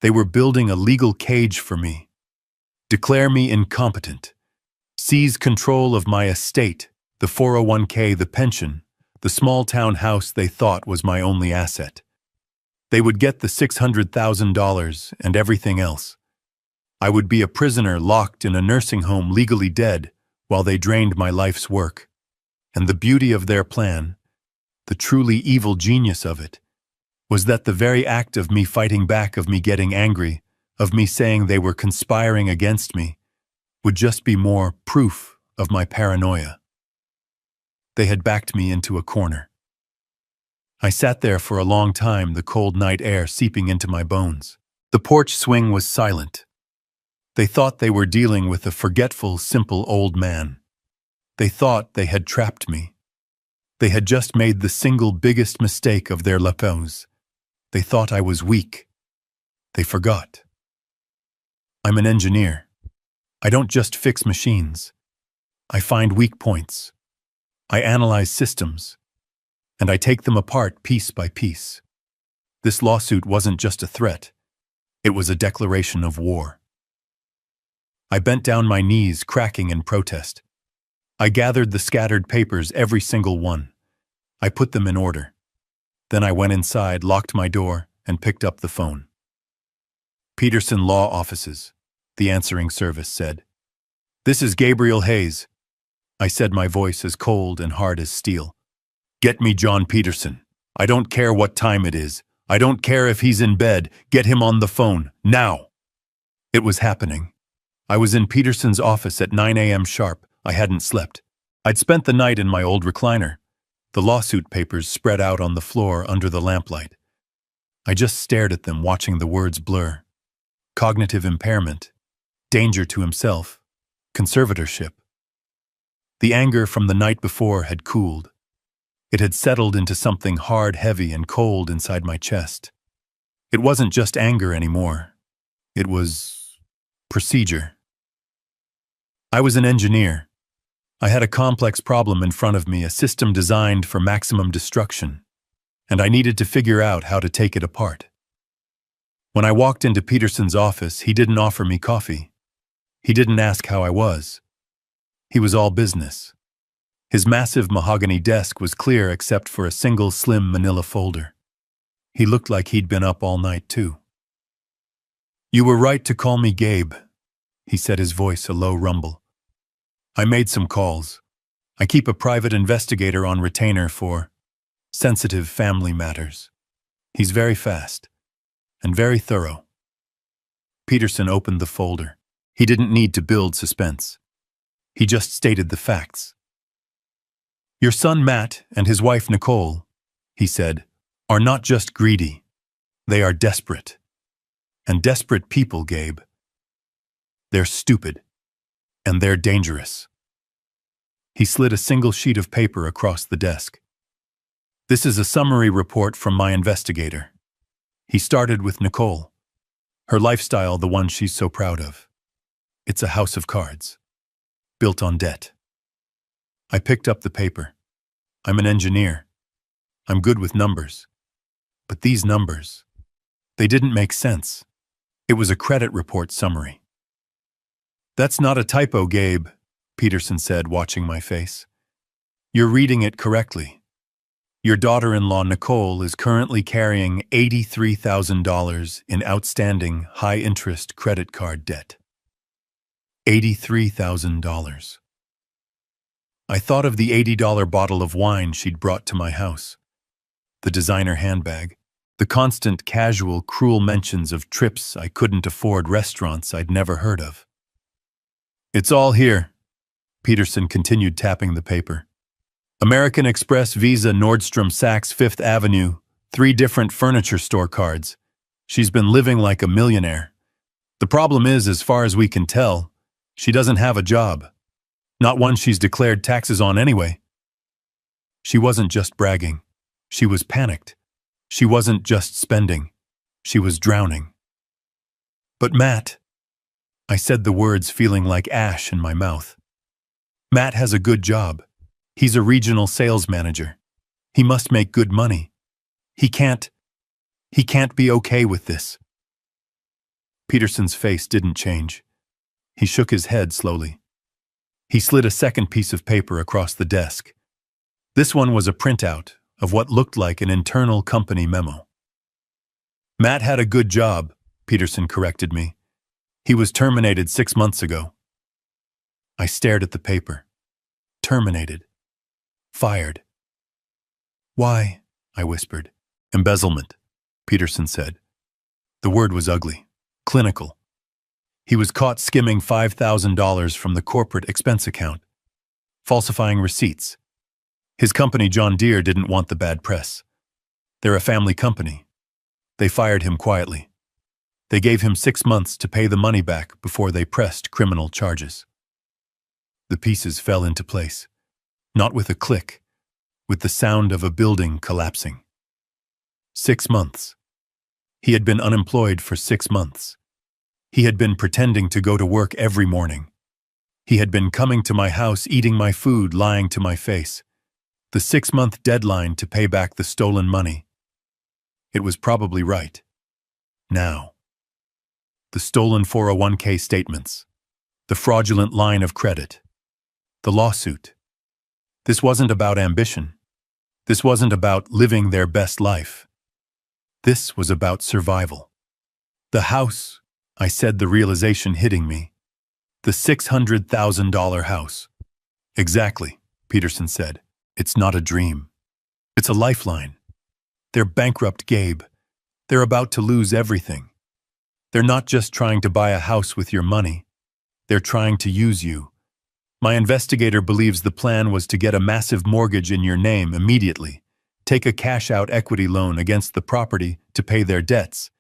They were building a legal cage for me. Declare me incompetent. Seize control of my estate, the 401k, the pension, the small-town house they thought was my only asset. They would get the $600,000 and everything else. I would be a prisoner locked in a nursing home, legally dead, while they drained my life's work. And the beauty of their plan, the truly evil genius of it, was that the very act of me fighting back, of me getting angry, of me saying they were conspiring against me, would just be more proof of my paranoia. They had backed me into a corner. I sat there for a long time, the cold night air seeping into my bones. The porch swing was silent. They thought they were dealing with a forgetful, simple old man. They thought they had trapped me. They had just made the single biggest mistake of their lives. They thought I was weak. They forgot. I'm an engineer. I don't just fix machines. I find weak points. I analyze systems. And I take them apart piece by piece. This lawsuit wasn't just a threat. It was a declaration of war. I bent down my knees, cracking in protest. I gathered the scattered papers, every single one. I put them in order. Then I went inside, locked my door, and picked up the phone. Peterson Law Offices, the answering service said. This is Gabriel Hayes. I said, my voice as cold and hard as steel. Get me John Peterson. I don't care what time it is. I don't care if he's in bed. Get him on the phone, now. It was happening. I was in Peterson's office at 9 a.m. sharp. I hadn't slept. I'd spent the night in my old recliner, the lawsuit papers spread out on the floor under the lamplight. I just stared at them, watching the words blur. Cognitive impairment, danger to himself, conservatorship. The anger from the night before had cooled. It had settled into something hard, heavy, and cold inside my chest. It wasn't just anger anymore. It was procedure. I was an engineer. I had a complex problem in front of me, a system designed for maximum destruction, and I needed to figure out how to take it apart. When I walked into Peterson's office, he didn't offer me coffee. He didn't ask how I was. He was all business. His massive mahogany desk was clear except for a single slim manila folder. He looked like he'd been up all night, too. "You were right to call me Gabe," he said, his voice a low rumble. "I made some calls. I keep a private investigator on retainer for sensitive family matters. He's very fast and very thorough." Peterson opened the folder. He didn't need to build suspense. He just stated the facts. "Your son Matt and his wife Nicole," he said, "are not just greedy. They are desperate. And desperate people, Gabe. They're stupid. And they're dangerous." He slid a single sheet of paper across the desk. "This is a summary report from my investigator." He started with Nicole. Her lifestyle, the one she's so proud of. It's a house of cards. Built on debt. I picked up the paper. I'm an engineer. I'm good with numbers. But these numbers, they didn't make sense. It was a credit report summary. "That's not a typo, Gabe," Peterson said, watching my face. "You're reading it correctly. Your daughter-in-law, Nicole, is currently carrying $83,000 in outstanding high-interest credit card debt. $83,000. I thought of the $80 bottle of wine she'd brought to my house, the designer handbag, the constant casual, cruel mentions of trips I couldn't afford, restaurants I'd never heard of. "It's all here," Peterson continued, tapping the paper. "American Express, Visa, Nordstrom, Saks, Fifth Avenue, 3 different furniture store cards. She's been living like a millionaire. The problem is, as far as we can tell, she doesn't have a job. Not one she's declared taxes on anyway." She wasn't just bragging. She was panicked. She wasn't just spending. She was drowning. "But Matt," I said the words feeling like ash in my mouth. "Matt has a good job. He's a regional sales manager. He must make good money. He can't be okay with this." Peterson's face didn't change. He shook his head slowly. He slid a second piece of paper across the desk. This one was a printout of what looked like an internal company memo. "Matt had a good job," Peterson corrected me. "He was terminated 6 months ago." I stared at the paper. Terminated. Fired. "Why?" I whispered. "Embezzlement," Peterson said. The word was ugly. Clinical. He was caught skimming $5,000 from the corporate expense account. Falsifying receipts. His company, John Deere, didn't want the bad press. They're a family company. They fired him quietly. They gave him 6 months to pay the money back before they pressed criminal charges. The pieces fell into place. Not with a click, with the sound of a building collapsing. 6 months. He had been unemployed for 6 months. He had been pretending to go to work every morning. He had been coming to my house, eating my food, lying to my face. The 6-month deadline to pay back the stolen money. It was probably right. Now. The stolen 401k statements. The fraudulent line of credit. The lawsuit. This wasn't about ambition. This wasn't about living their best life. This was about survival. The house, I said, the realization hitting me. The $600,000 house. "Exactly," Peterson said. "It's not a dream. It's a lifeline. They're bankrupt, Gabe. They're about to lose everything. They're not just trying to buy a house with your money. They're trying to use you. My investigator believes the plan was to get a massive mortgage in your name immediately, take a cash-out equity loan against the property to pay their debts,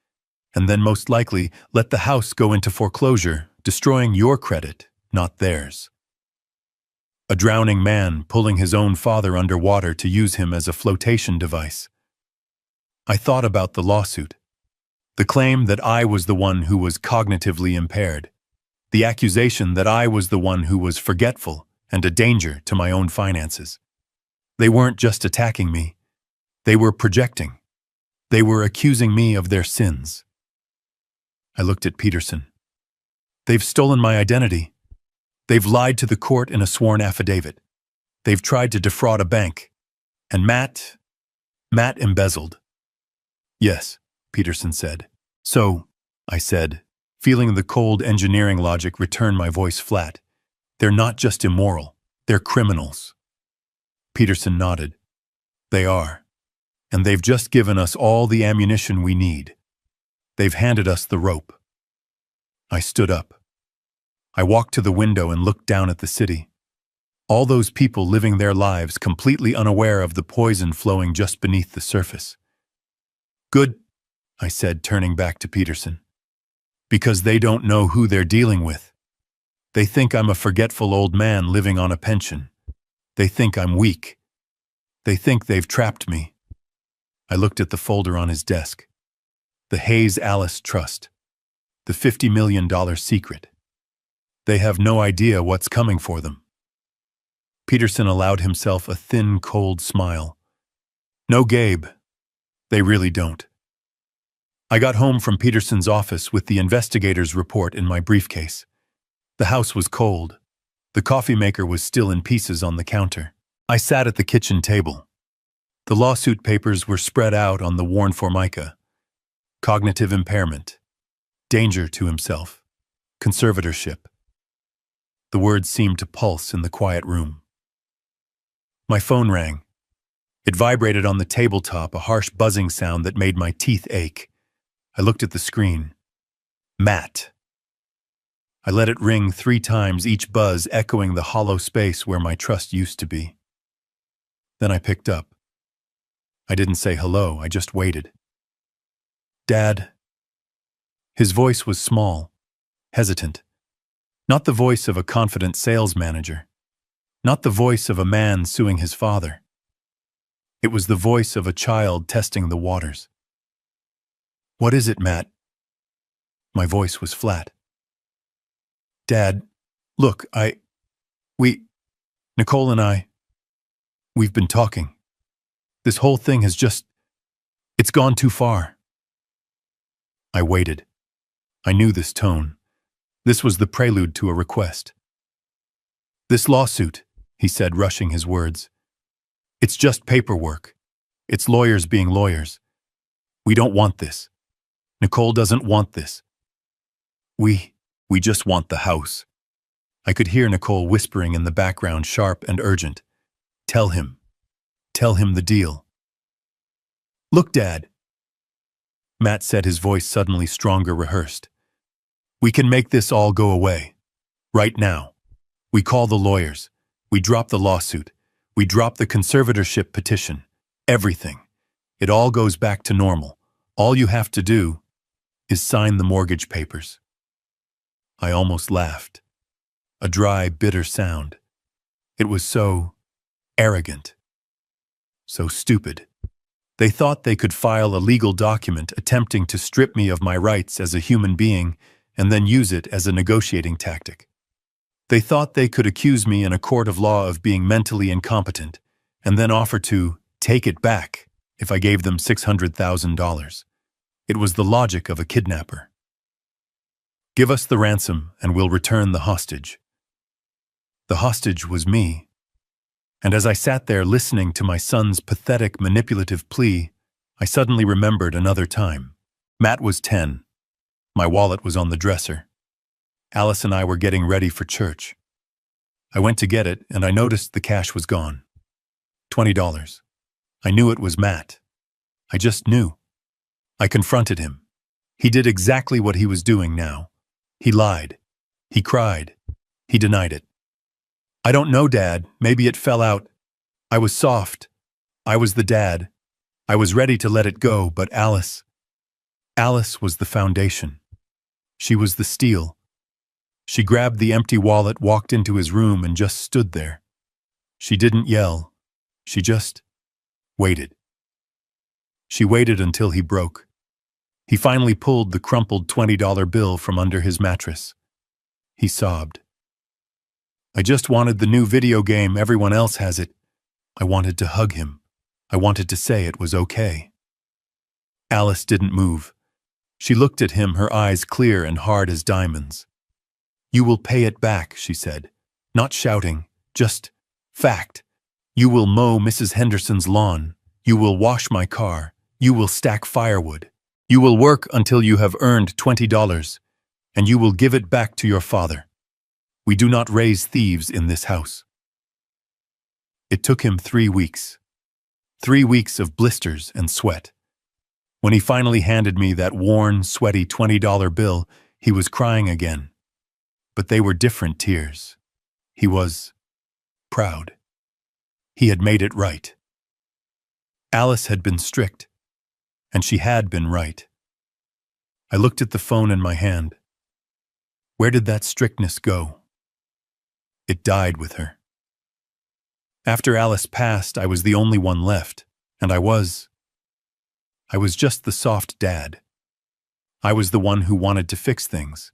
and then most likely let the house go into foreclosure, destroying your credit, not theirs. A drowning man pulling his own father underwater to use him as a flotation device. I thought about the lawsuit. The claim that I was the one who was cognitively impaired. The accusation that I was the one who was forgetful and a danger to my own finances. They weren't just attacking me. They were projecting. They were accusing me of their sins. I looked at Peterson. They've stolen my identity. They've lied to the court in a sworn affidavit. They've tried to defraud a bank. And Matt embezzled. Yes, Peterson said. So, I said, feeling the cold engineering logic return my voice flat. They're not just immoral, they're criminals. Peterson nodded. They are. And they've just given us all the ammunition we need. They've handed us the rope. I stood up. I walked to the window and looked down at the city. All those people living their lives completely unaware of the poison flowing just beneath the surface. Good, I said, turning back to Peterson. Because they don't know who they're dealing with. They think I'm a forgetful old man living on a pension. They think I'm weak. They think they've trapped me. I looked at the folder on his desk. The Hayes Alice Trust. The $50 million secret. They have no idea what's coming for them. Peterson allowed himself a thin, cold smile. No, Gabe. They really don't. I got home from Peterson's office with the investigator's report in my briefcase. The house was cold. The coffee maker was still in pieces on the counter. I sat at the kitchen table. The lawsuit papers were spread out on the worn formica. Cognitive impairment. Danger to himself. Conservatorship. The words seemed to pulse in the quiet room. My phone rang. It vibrated on the tabletop, a harsh buzzing sound that made my teeth ache. I looked at the screen. Matt. I let it ring 3 times, each buzz echoing the hollow space where my trust used to be. Then I picked up. I didn't say hello, I just waited. Dad. His voice was small, hesitant. Not the voice of a confident sales manager. Not the voice of a man suing his father. It was the voice of a child testing the waters. What is it, Matt? My voice was flat. Dad, look, Nicole and we've been talking. This whole thing has it's gone too far. I waited. I knew this tone. This was the prelude to a request. This lawsuit, he said, rushing his words. It's just paperwork. It's lawyers being lawyers. We don't want this. Nicole doesn't want this. We just want the house. I could hear Nicole whispering in the background, sharp and urgent. Tell him the deal. Look, Dad. Matt said, his voice suddenly stronger, rehearsed. We can make this all go away. Right now. We call the lawyers. We drop the lawsuit. We drop the conservatorship petition. Everything. It all goes back to normal. All you have to do is sign the mortgage papers. I almost laughed. A dry, bitter sound. It was so arrogant. So stupid. They thought they could file a legal document attempting to strip me of my rights as a human being and then use it as a negotiating tactic. They thought they could accuse me in a court of law of being mentally incompetent and then offer to take it back if I gave them $600,000. It was the logic of a kidnapper. Give us the ransom and we'll return the hostage. The hostage was me. And as I sat there listening to my son's pathetic, manipulative plea, I suddenly remembered another time. Matt was 10. My wallet was on the dresser. Alice and I were getting ready for church. I went to get it, and I noticed the cash was gone. $20. I knew it was Matt. I just knew. I confronted him. He did exactly what he was doing now. He lied. He cried. He denied it. I don't know, Dad. Maybe it fell out. I was soft. I was the dad. I was ready to let it go, but Alice was the foundation. She was the steel. She grabbed the empty wallet, walked into his room, and just stood there. She didn't yell. She just waited. She waited until he broke. He finally pulled the crumpled $20 bill from under his mattress. he sobbed. I just wanted the new video game, everyone else has it. I wanted to hug him. I wanted to say it was okay. Alice didn't move. She looked at him, her eyes clear and hard as diamonds. You will pay it back, she said. Not shouting, just fact. You will mow Mrs. Henderson's lawn. You will wash my car. You will stack firewood. You will work until you have earned $20, and you will give it back to your father. We do not raise thieves in this house. It took him 3 weeks. 3 weeks of blisters and sweat. When he finally handed me that worn, sweaty $20 bill, he was crying again. But they were different tears. He was proud. He had made it right. Alice had been strict, and she had been right. I looked at the phone in my hand. Where did that strictness go? It died with her. After Alice passed, I was the only one left, and I was just the soft dad. I was the one who wanted to fix things.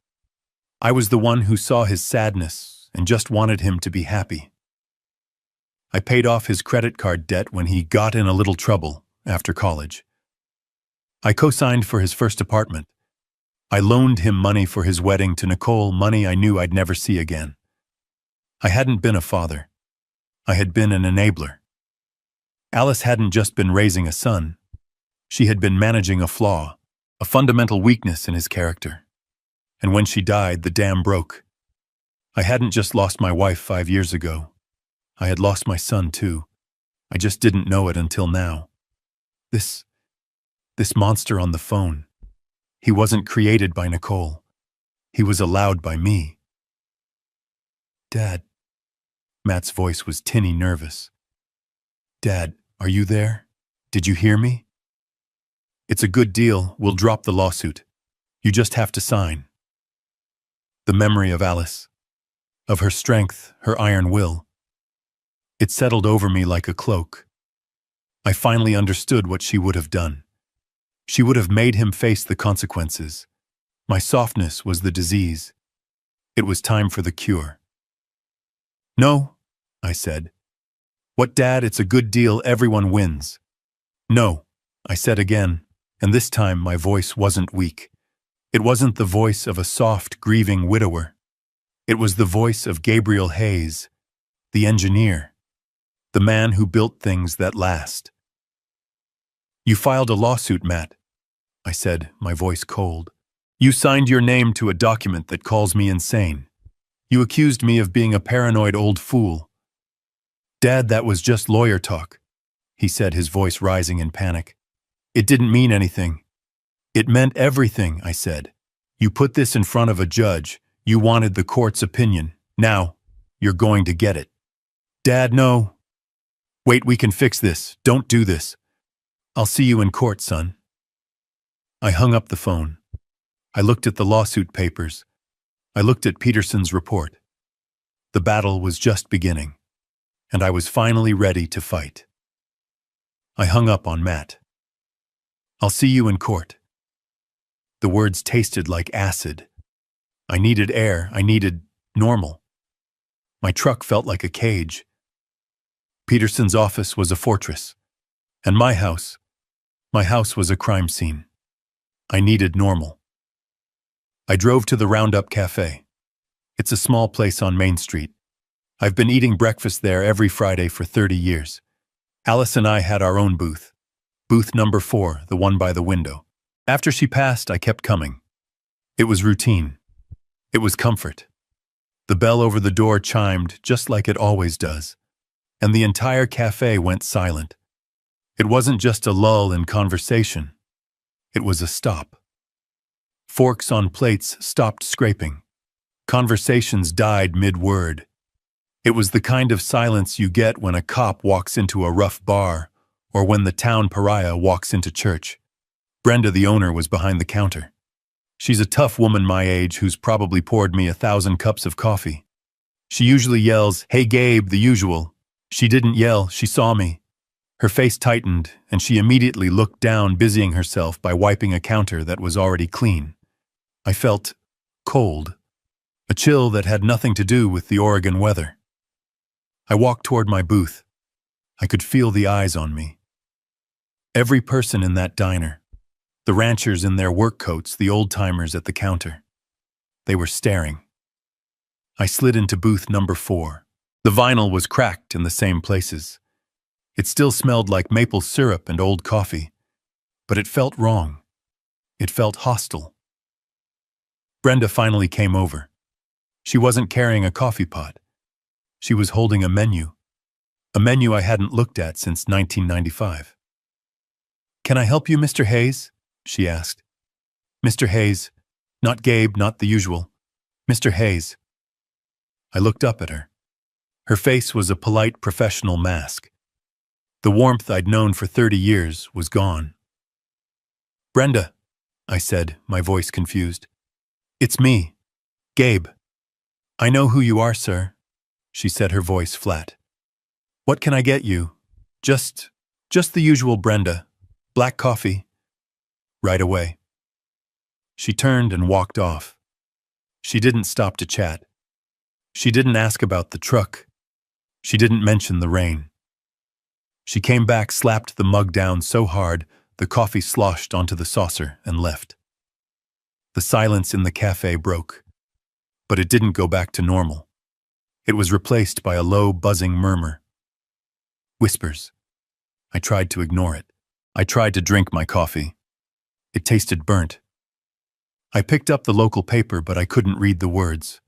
I was the one who saw his sadness and just wanted him to be happy. I paid off his credit card debt when he got in a little trouble after college. I co-signed for his first apartment. I loaned him money for his wedding to Nicole, money I knew I'd never see again. I hadn't been a father. I had been an enabler. Alice hadn't just been raising a son. She had been managing a flaw, a fundamental weakness in his character. And when she died, the dam broke. I hadn't just lost my wife 5 years ago. I had lost my son, too. I just didn't know it until now. This monster on the phone. He wasn't created by Nicole. He was allowed by me. Dad. Matt's voice was tinny nervous. Dad, are you there? Did you hear me? It's a good deal. We'll drop the lawsuit. You just have to sign. The memory of Alice, of her strength, her iron will. It settled over me like a cloak. I finally understood what she would have done. She would have made him face the consequences. My softness was the disease. It was time for the cure. No, I said. What, Dad? It's a good deal. Everyone wins. No, I said again, and this time my voice wasn't weak. It wasn't the voice of a soft, grieving widower. It was the voice of Gabriel Hayes, the engineer, the man who built things that last. You filed a lawsuit, Matt, I said, my voice cold. You signed your name to a document that calls me insane. You accused me of being a paranoid old fool. Dad, that was just lawyer talk, he said, his voice rising in panic. It didn't mean anything. It meant everything, I said. You put this in front of a judge. You wanted the court's opinion. Now, you're going to get it. Dad, no. Wait, we can fix this. Don't do this. I'll see you in court, son. I hung up the phone. I looked at the lawsuit papers. I looked at Peterson's report. The battle was just beginning, and I was finally ready to fight. I hung up on Matt. I'll see you in court. The words tasted like acid. I needed air. I needed normal. My truck felt like a cage. Peterson's office was a fortress, and my house was a crime scene. I needed normal. I drove to the Roundup Cafe. It's a small place on Main Street. I've been eating breakfast there every Friday for 30 years. Alice and I had our own booth. Booth number 4, the one by the window. After she passed, I kept coming. It was routine. It was comfort. The bell over the door chimed just like it always does, and the entire cafe went silent. It wasn't just a lull in conversation. It was a stop. Forks on plates stopped scraping. Conversations died mid-word. It was the kind of silence you get when a cop walks into a rough bar or when the town pariah walks into church. Brenda, the owner, was behind the counter. She's a tough woman my age who's probably poured me 1,000 cups of coffee. She usually yells, "Hey Gabe," the usual. She didn't yell, she saw me. Her face tightened, and she immediately looked down, busying herself by wiping a counter that was already clean. I felt cold, a a chill that had nothing to do with the Oregon weather. I walked toward my booth. I could feel the eyes on me. Every person in that diner, the ranchers in their work coats, the old-timers at the counter, they were staring. I slid into booth number 4. The vinyl was cracked in the same places. It still smelled like maple syrup and old coffee, but it felt wrong. It felt hostile. Brenda finally came over. She wasn't carrying a coffee pot. She was holding a menu I hadn't looked at since 1995. "Can I help you, Mr. Hayes?" she asked. "Mr. Hayes, not Gabe, not the usual. Mr. Hayes." I looked up at her. Her face was a polite professional mask. The warmth I'd known for 30 years was gone. "Brenda," I said, my voice confused. "It's me, Gabe." "I know who you are, sir," she said, her voice flat. "What can I get you?" Just the usual, Brenda. Black coffee." "Right away." She turned and walked off. She didn't stop to chat. She didn't ask about the truck. She didn't mention the rain. She came back, slapped the mug down so hard the coffee sloshed onto the saucer, and left. The silence in the cafe broke, but it didn't go back to normal. It was replaced by a low, buzzing murmur. Whispers. I tried to ignore it. I tried to drink my coffee. It tasted burnt. I picked up the local paper, but I couldn't read the words.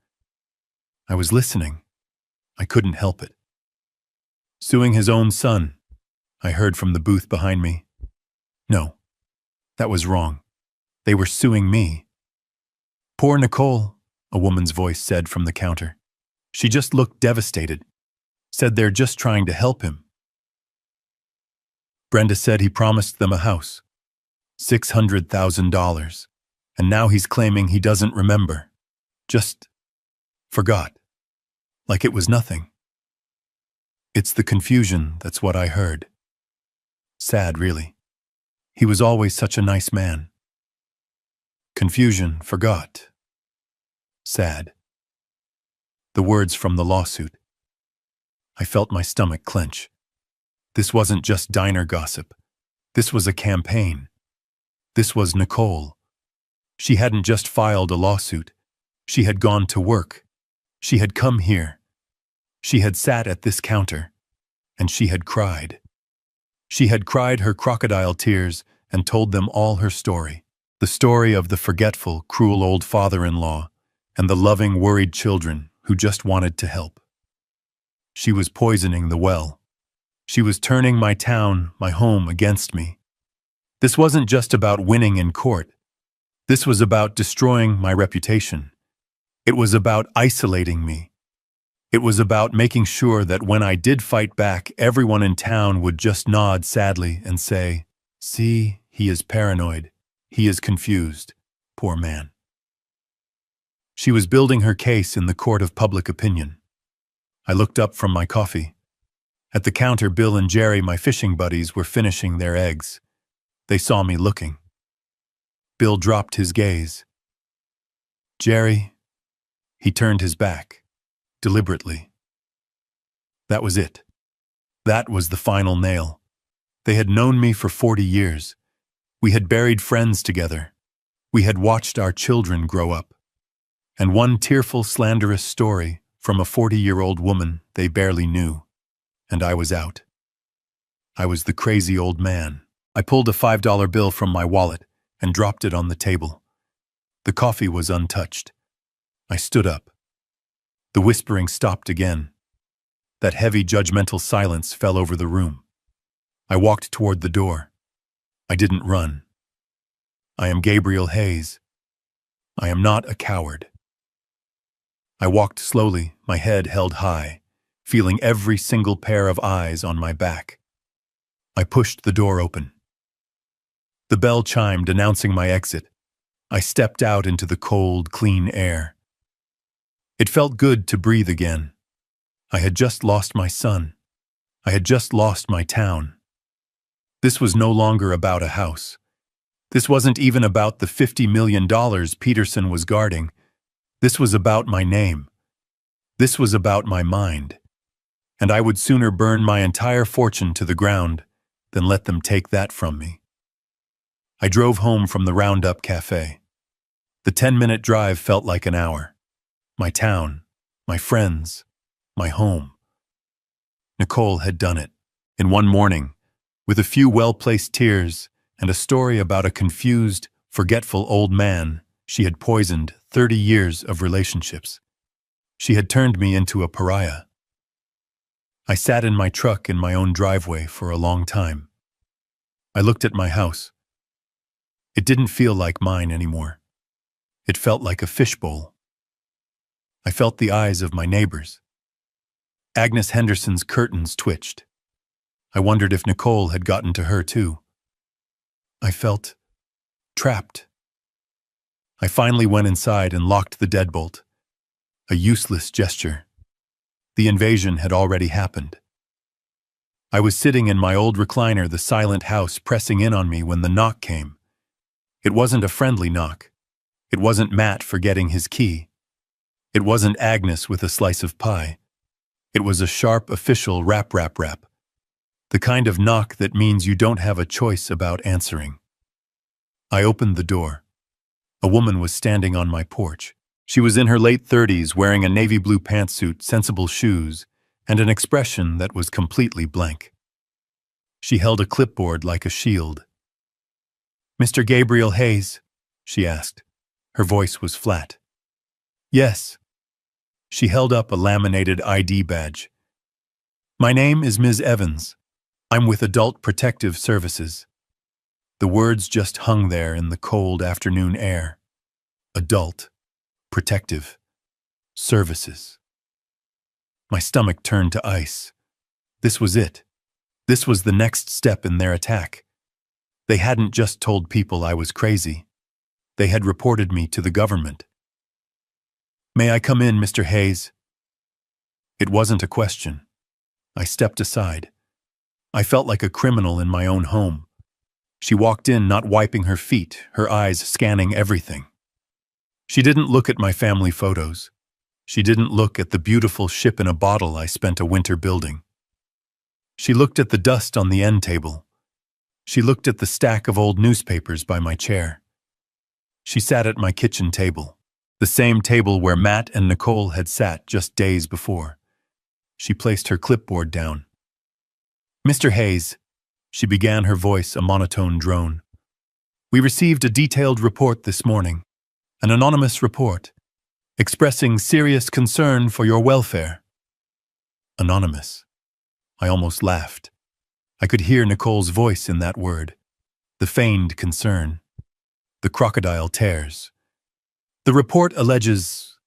I was listening. I couldn't help it. "Suing his own son," I heard from the booth behind me. No, that was wrong. They were suing me. "Poor Nicole," a woman's voice said from the counter. She just looked devastated. Said they're just trying to help him. Brenda said he promised them a house. $600,000. And now he's claiming he doesn't remember. Just forgot. Like it was nothing. It's the confusion, that's what I heard. Sad, really. He was always such a nice man. Confusion, forgot. Sad. The words from the lawsuit. I felt my stomach clench. This wasn't just diner gossip. This was a campaign. This was Nicole. She hadn't just filed a lawsuit. She had gone to work. She had come here. She had sat at this counter. And she had cried. She had cried her crocodile tears and told them all her story. The story of the forgetful, cruel old father-in-law and the loving, worried children who just wanted to help. She was poisoning the well. She was turning my town, my home, against me. This wasn't just about winning in court. This was about destroying my reputation. It was about isolating me. It was about making sure that when I did fight back, everyone in town would just nod sadly and say, "See, he is paranoid. He is confused. Poor man." She was building her case in the court of public opinion. I looked up from my coffee. At the counter, Bill and Jerry, my fishing buddies, were finishing their eggs. They saw me looking. Bill dropped his gaze. "Jerry," he turned his back, deliberately. That was it. That was the final nail. They had known me for 40 years. We had buried friends together. We had watched our children grow up. And one tearful, slanderous story from a 40-year-old woman they barely knew. And I was out. I was the crazy old man. I pulled a $5 bill from my wallet and dropped it on the table. The coffee was untouched. I stood up. The whispering stopped again. That heavy, judgmental silence fell over the room. I walked toward the door. I didn't run. I am Gabriel Hayes. I am not a coward. I walked slowly, my head held high, feeling every single pair of eyes on my back. I pushed the door open. The bell chimed, announcing my exit. I stepped out into the cold, clean air. It felt good to breathe again. I had just lost my son. I had just lost my town. This was no longer about a house. This wasn't even about the $50 million Peterson was guarding. This was about my name. This was about my mind. And I would sooner burn my entire fortune to the ground than let them take that from me. I drove home from the Roundup Cafe. The 10-minute drive felt like an hour. My town, my friends, my home. Nicole had done it, in one morning, with a few well-placed tears and a story about a confused, forgetful old man she had poisoned 30 years of relationships. She had turned me into a pariah. I sat in my truck in my own driveway for a long time. I looked at my house. It didn't feel like mine anymore. It felt like a fishbowl. I felt the eyes of my neighbors. Agnes Henderson's curtains twitched. I wondered if Nicole had gotten to her too. I felt trapped. I finally went inside and locked the deadbolt. A useless gesture. The invasion had already happened. I was sitting in my old recliner, the silent house pressing in on me when the knock came. It wasn't a friendly knock. It wasn't Matt forgetting his key. It wasn't Agnes with a slice of pie. It was a sharp, official rap. The kind of knock that means you don't have a choice about answering. I opened the door. A woman was standing on my porch. She was in her late 30s, wearing a navy blue pantsuit, sensible shoes, and an expression that was completely blank. She held a clipboard like a shield. "Mr. Gabriel Hayes?" she asked. Her voice was flat. "Yes." She held up a laminated ID badge. "My name is Ms. Evans. I'm with Adult Protective Services." The words just hung there in the cold afternoon air. Adult Protective Services. My stomach turned to ice. This was it. This was the next step in their attack. They hadn't just told people I was crazy. They had reported me to the government. "May I come in, Mr. Hayes?" It wasn't a question. I stepped aside. I felt like a criminal in my own home. She walked in, not wiping her feet, her eyes scanning everything. She didn't look at my family photos. She didn't look at the beautiful ship in a bottle I spent a winter building. She looked at the dust on the end table. She looked at the stack of old newspapers by my chair. She sat at my kitchen table, the same table where Matt and Nicole had sat just days before. She placed her clipboard down. "Mr. Hayes," she began, her voice a monotone drone. "We received a detailed report this morning, an anonymous report, expressing serious concern for your welfare." Anonymous. I almost laughed. I could hear Nicole's voice in that word, the feigned concern, the crocodile tears. "The report alleges,"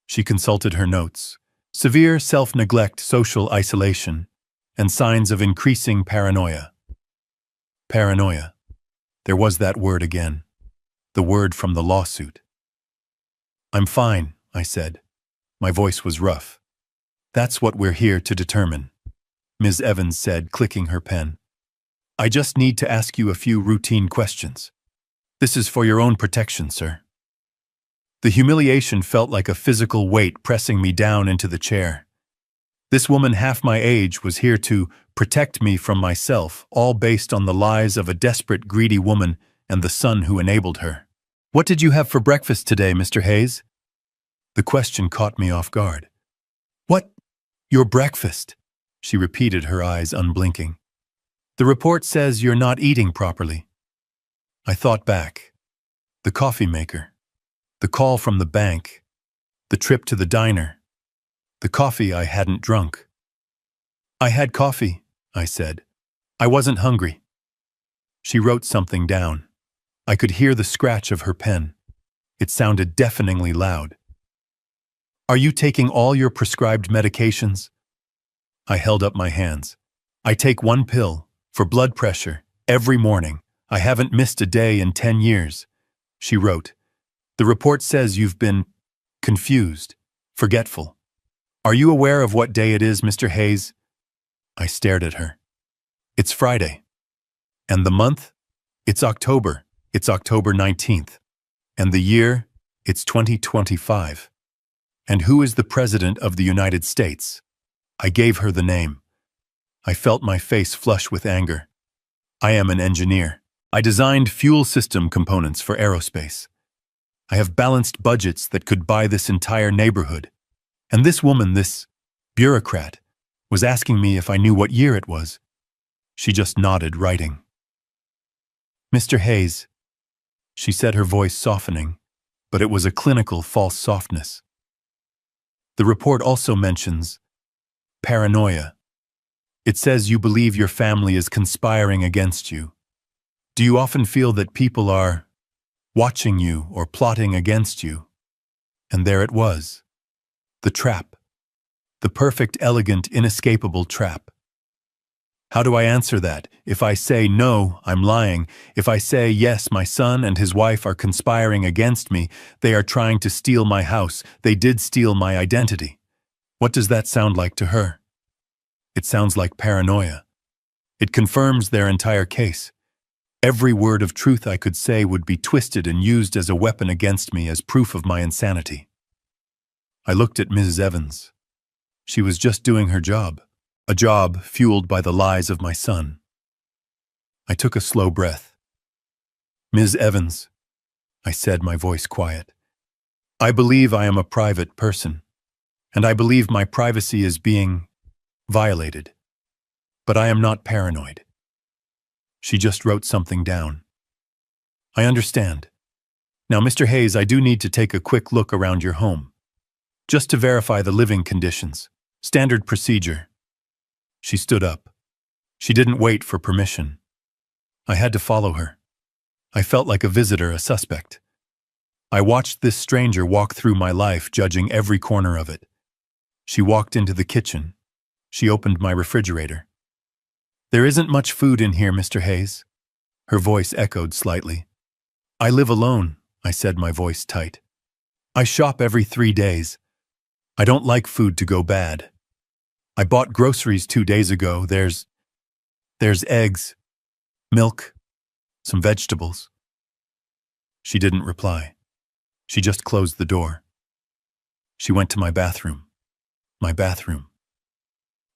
she consulted her notes, "severe self-neglect, social isolation, and signs of increasing paranoia." Paranoia. There was that word again, the word from the lawsuit. "I'm fine," I said. My voice was rough. "That's what we're here to determine," Ms. Evans said, clicking her pen. "I just need to ask you a few routine questions. This is for your own protection, sir." The humiliation felt like a physical weight pressing me down into the chair. This woman half my age was here to protect me from myself, all based on the lies of a desperate, greedy woman and the son who enabled her. "What did you have for breakfast today, Mr. Hayes?" The question caught me off guard. "What? Your breakfast?" she repeated, her eyes unblinking. "The report says you're not eating properly." I thought back. The coffee maker. The call from the bank. The trip to the diner. The coffee I hadn't drunk. "I had coffee," I said. "I wasn't hungry." She wrote something down. I could hear the scratch of her pen. It sounded deafeningly loud. "Are you taking all your prescribed medications?" I held up my hands. "I take one pill, for blood pressure, every morning. I haven't missed a day in 10 years. She wrote, "The report says you've been confused, forgetful. Are you aware of what day it is, Mr. Hayes?" I stared at her. "It's Friday." "And the month?" "It's October. It's October 19th. And the year? It's 2025. And who is the President of the United States? I gave her the name. I felt my face flush with anger. I am an engineer. I designed fuel system components for aerospace. I have balanced budgets that could buy this entire neighborhood. And this woman, this bureaucrat, was asking me if I knew what year it was. She just nodded, writing. Mr. Hayes, she said, her voice softening, but it was a clinical false softness. The report also mentions paranoia. It says you believe your family is conspiring against you. Do you often feel that people are watching you or plotting against you? And there it was. The trap. The perfect, elegant, inescapable trap. How do I answer that? If I say no, I'm lying. If I say yes, my son and his wife are conspiring against me, they are trying to steal my house, they did steal my identity. What does that sound like to her? It sounds like paranoia. It confirms their entire case. Every word of truth I could say would be twisted and used as a weapon against me as proof of my insanity. I looked at Mrs. Evans. She was just doing her job. A job fueled by the lies of my son. I took a slow breath. Ms. Evans, I said, my voice quiet. I believe I am a private person, and I believe my privacy is being violated. But I am not paranoid. She just wrote something down. I understand. Now, Mr. Hayes, I do need to take a quick look around your home, just to verify the living conditions. Standard procedure. She stood up. She didn't wait for permission. I had to follow her. I felt like a visitor, a suspect. I watched this stranger walk through my life, judging every corner of it. She walked into the kitchen. She opened my refrigerator. There isn't much food in here, Mr. Hayes. Her voice echoed slightly. I live alone, I said, my voice tight. I shop every 3 days. I don't like food to go bad. I bought groceries 2 days ago. There's eggs, milk, some vegetables. She didn't reply. She just closed the door. She went to my bathroom. My bathroom.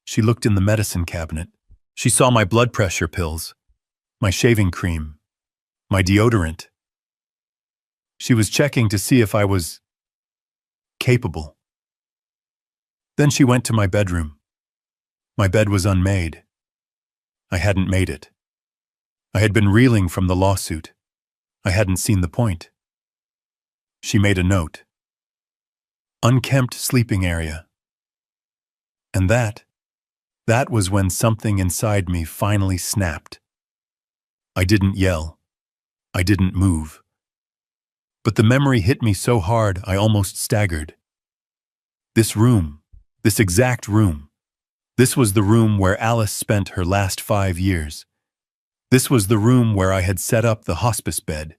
She looked in the medicine cabinet. She saw my blood pressure pills, my shaving cream, my deodorant. She was checking to see if I was capable. Then she went to my bedroom. My bed was unmade. I hadn't made it. I had been reeling from the lawsuit. I hadn't seen the point. She made a note. Unkempt sleeping area. And that was when something inside me finally snapped. I didn't yell. I didn't move. But the memory hit me so hard I almost staggered. This room, this exact room, this was the room where Alice spent her last 5 years. This was the room where I had set up the hospice bed.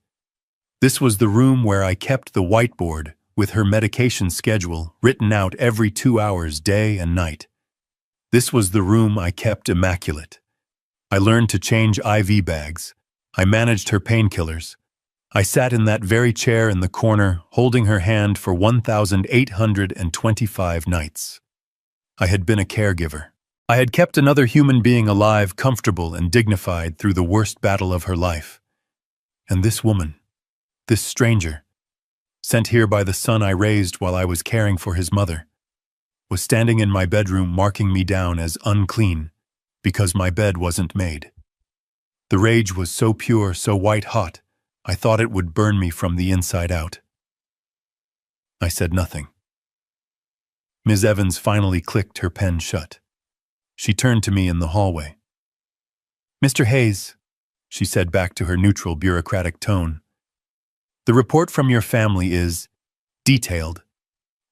This was the room where I kept the whiteboard with her medication schedule written out every 2 hours, day and night. This was the room I kept immaculate. I learned to change IV bags. I managed her painkillers. I sat in that very chair in the corner, holding her hand for 1,825 nights. I had been a caregiver. I had kept another human being alive, comfortable and dignified through the worst battle of her life. And this woman, this stranger, sent here by the son I raised while I was caring for his mother, was standing in my bedroom marking me down as unclean because my bed wasn't made. The rage was so pure, so white-hot, I thought it would burn me from the inside out. I said nothing. Ms. Evans finally clicked her pen shut. She turned to me in the hallway. Mr. Hayes, she said back to her neutral bureaucratic tone, the report from your family is detailed,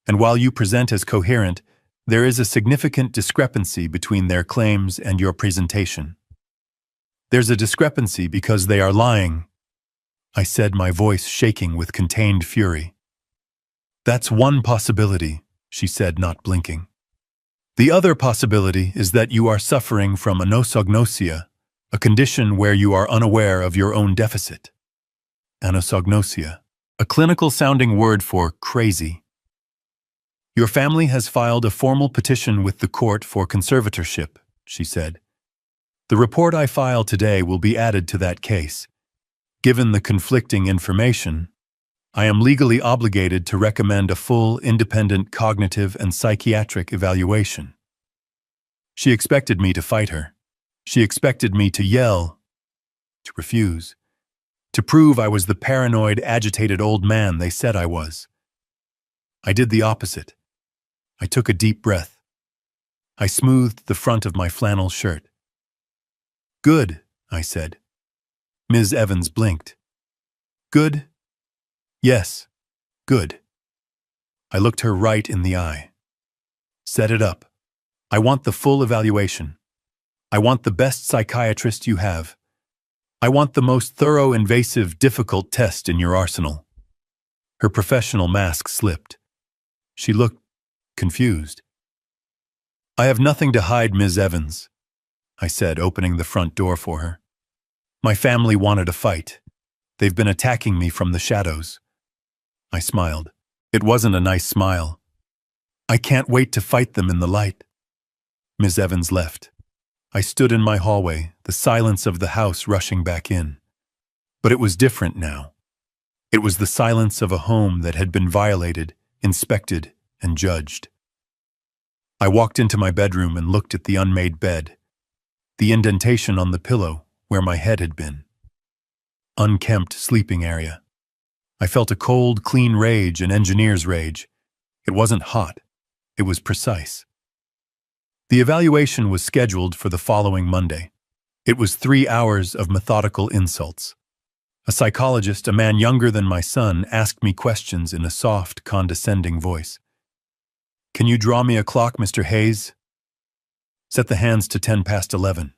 and while you present as coherent, there is a significant discrepancy between their claims and your presentation. There's a discrepancy because they are lying, I said, my voice shaking with contained fury. That's one possibility, she said, not blinking. The other possibility is that you are suffering from anosognosia, a condition where you are unaware of your own deficit. Anosognosia, a clinical-sounding word for crazy. Your family has filed a formal petition with the court for conservatorship, she said. The report I file today will be added to that case. Given the conflicting information, I am legally obligated to recommend a full, independent cognitive and psychiatric evaluation. She expected me to fight her. She expected me to yell, to refuse, to prove I was the paranoid, agitated old man they said I was. I did the opposite. I took a deep breath. I smoothed the front of my flannel shirt. Good, I said. Ms. Evans blinked. Good? Yes, good. I looked her right in the eye. Set it up. I want the full evaluation. I want the best psychiatrist you have. I want the most thorough, invasive, difficult test in your arsenal. Her professional mask slipped. She looked confused. I have nothing to hide, Ms. Evans, I said, opening the front door for her. My family wanted a fight. They've been attacking me from the shadows. I smiled. It wasn't a nice smile. I can't wait to fight them in the light. Ms. Evans left. I stood in my hallway, the silence of the house rushing back in. But it was different now. It was the silence of a home that had been violated, inspected, and judged. I walked into my bedroom and looked at the unmade bed, the indentation on the pillow where my head had been. Unkempt sleeping area. I felt a cold, clean rage, an engineer's rage. It wasn't hot. It was precise. The evaluation was scheduled for the following Monday. It was 3 hours of methodical insults. A psychologist, a man younger than my son, asked me questions in a soft, condescending voice. Can you draw me a clock, Mr. Hayes? Set the hands to 11:10.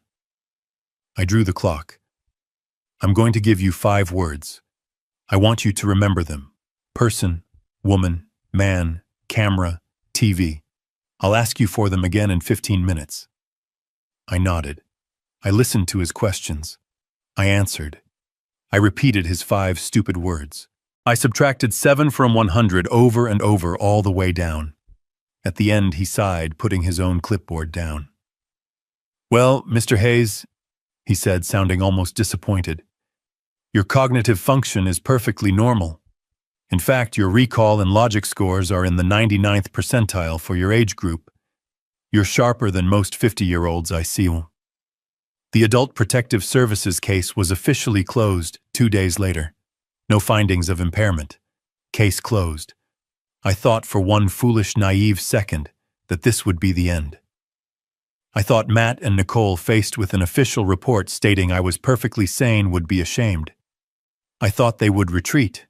I drew the clock. I'm going to give you 5 words. I want you to remember them. Person, woman, man, camera, TV. I'll ask you for them again in 15 minutes. I nodded. I listened to his questions. I answered. I repeated his 5 stupid words. I subtracted 7 from 100 over and over all the way down. At the end, he sighed, putting his own clipboard down. Well, Mr. Hayes, he said, sounding almost disappointed. Your cognitive function is perfectly normal. In fact, your recall and logic scores are in the 99th percentile for your age group. You're sharper than most 50-year-olds I see. The Adult Protective Services case was officially closed 2 days later. No findings of impairment. Case closed. I thought for one foolish, naive second that this would be the end. I thought Matt and Nicole, faced with an official report stating I was perfectly sane, would be ashamed. I thought they would retreat.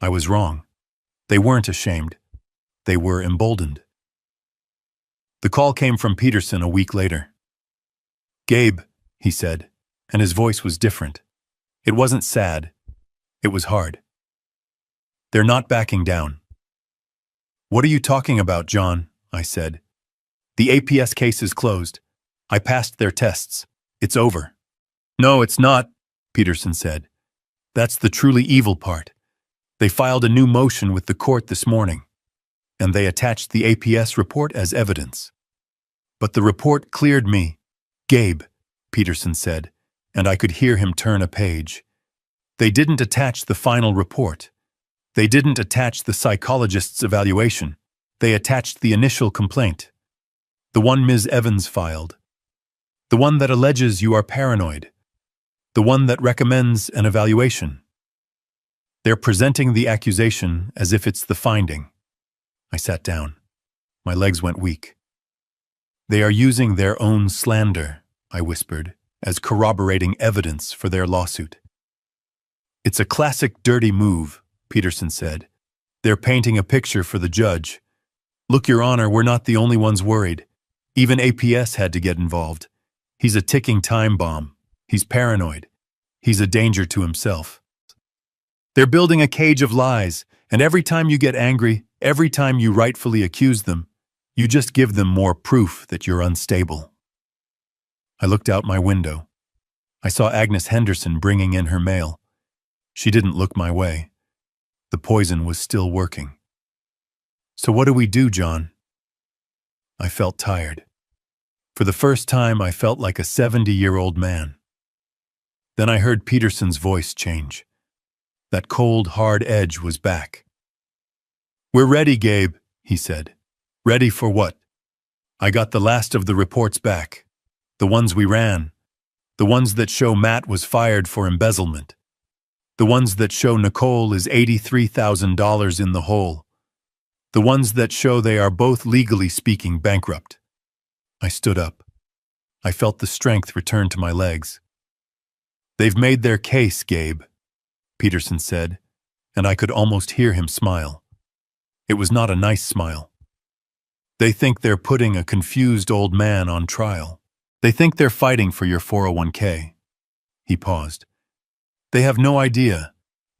I was wrong. They weren't ashamed. They were emboldened. The call came from Peterson a week later. Gabe, he said, and his voice was different. It wasn't sad. It was hard. They're not backing down. What are you talking about, John? I said. The APS case is closed. I passed their tests. It's over. No, it's not, Peterson said. That's the truly evil part. They filed a new motion with the court this morning, and they attached the APS report as evidence. But the report cleared me. Gabe, Peterson said, and I could hear him turn a page. They didn't attach the final report. They didn't attach the psychologist's evaluation. They attached the initial complaint. The one Ms. Evans filed. The one that alleges you are paranoid. The one that recommends an evaluation. They're presenting the accusation as if it's the finding. I sat down. My legs went weak. They are using their own slander, I whispered, as corroborating evidence for their lawsuit. It's a classic dirty move, Peterson said. They're painting a picture for the judge. Look, Your Honor, we're not the only ones worried. Even APS had to get involved. He's a ticking time bomb. He's paranoid. He's a danger to himself. They're building a cage of lies, and every time you get angry, every time you rightfully accuse them, you just give them more proof that you're unstable. I looked out my window. I saw Agnes Henderson bringing in her mail. She didn't look my way. The poison was still working. So what do we do, John? I felt tired. For the first time, I felt like a 70-year-old man. Then I heard Peterson's voice change. That cold, hard edge was back. "We're ready, Gabe," he said. "Ready for what?" "I got the last of the reports back. The ones we ran. The ones that show Matt was fired for embezzlement. The ones that show Nicole is $83,000 in the hole. The ones that show they are both legally speaking bankrupt." I stood up. I felt the strength return to my legs. "They've made their case, Gabe," Peterson said, and I could almost hear him smile. It was not a nice smile. "They think they're putting a confused old man on trial. They think they're fighting for your 401k. He paused. "They have no idea.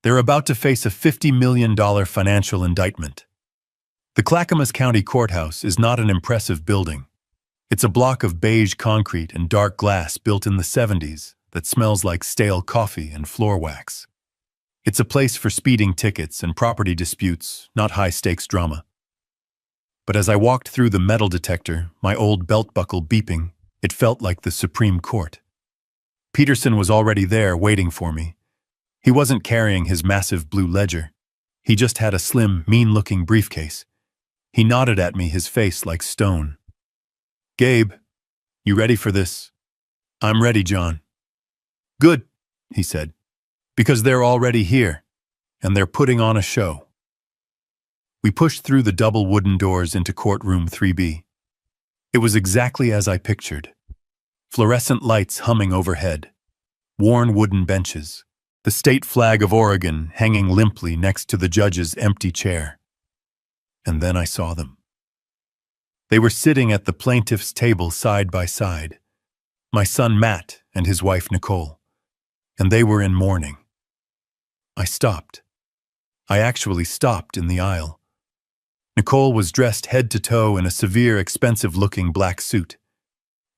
They're about to face a $50 million financial indictment. The Clackamas County Courthouse is not an impressive building. It's a block of beige concrete and dark glass built in the 70s that smells like stale coffee and floor wax. It's a place for speeding tickets and property disputes, not high-stakes drama." But as I walked through the metal detector, my old belt buckle beeping, it felt like the Supreme Court. Peterson was already there waiting for me. He wasn't carrying his massive blue ledger. He just had a slim, mean-looking briefcase. He nodded at me, his face like stone. "Gabe, you ready for this?" "I'm ready, John." "Good," he said, "because they're already here, and they're putting on a show." We pushed through the double wooden doors into courtroom 3B. It was exactly as I pictured. Fluorescent lights humming overhead, worn wooden benches, the state flag of Oregon hanging limply next to the judge's empty chair. And then I saw them. They were sitting at the plaintiff's table side by side, my son Matt and his wife Nicole, and they were in mourning. I stopped. I actually stopped in the aisle. Nicole was dressed head to toe in a severe, expensive-looking black suit.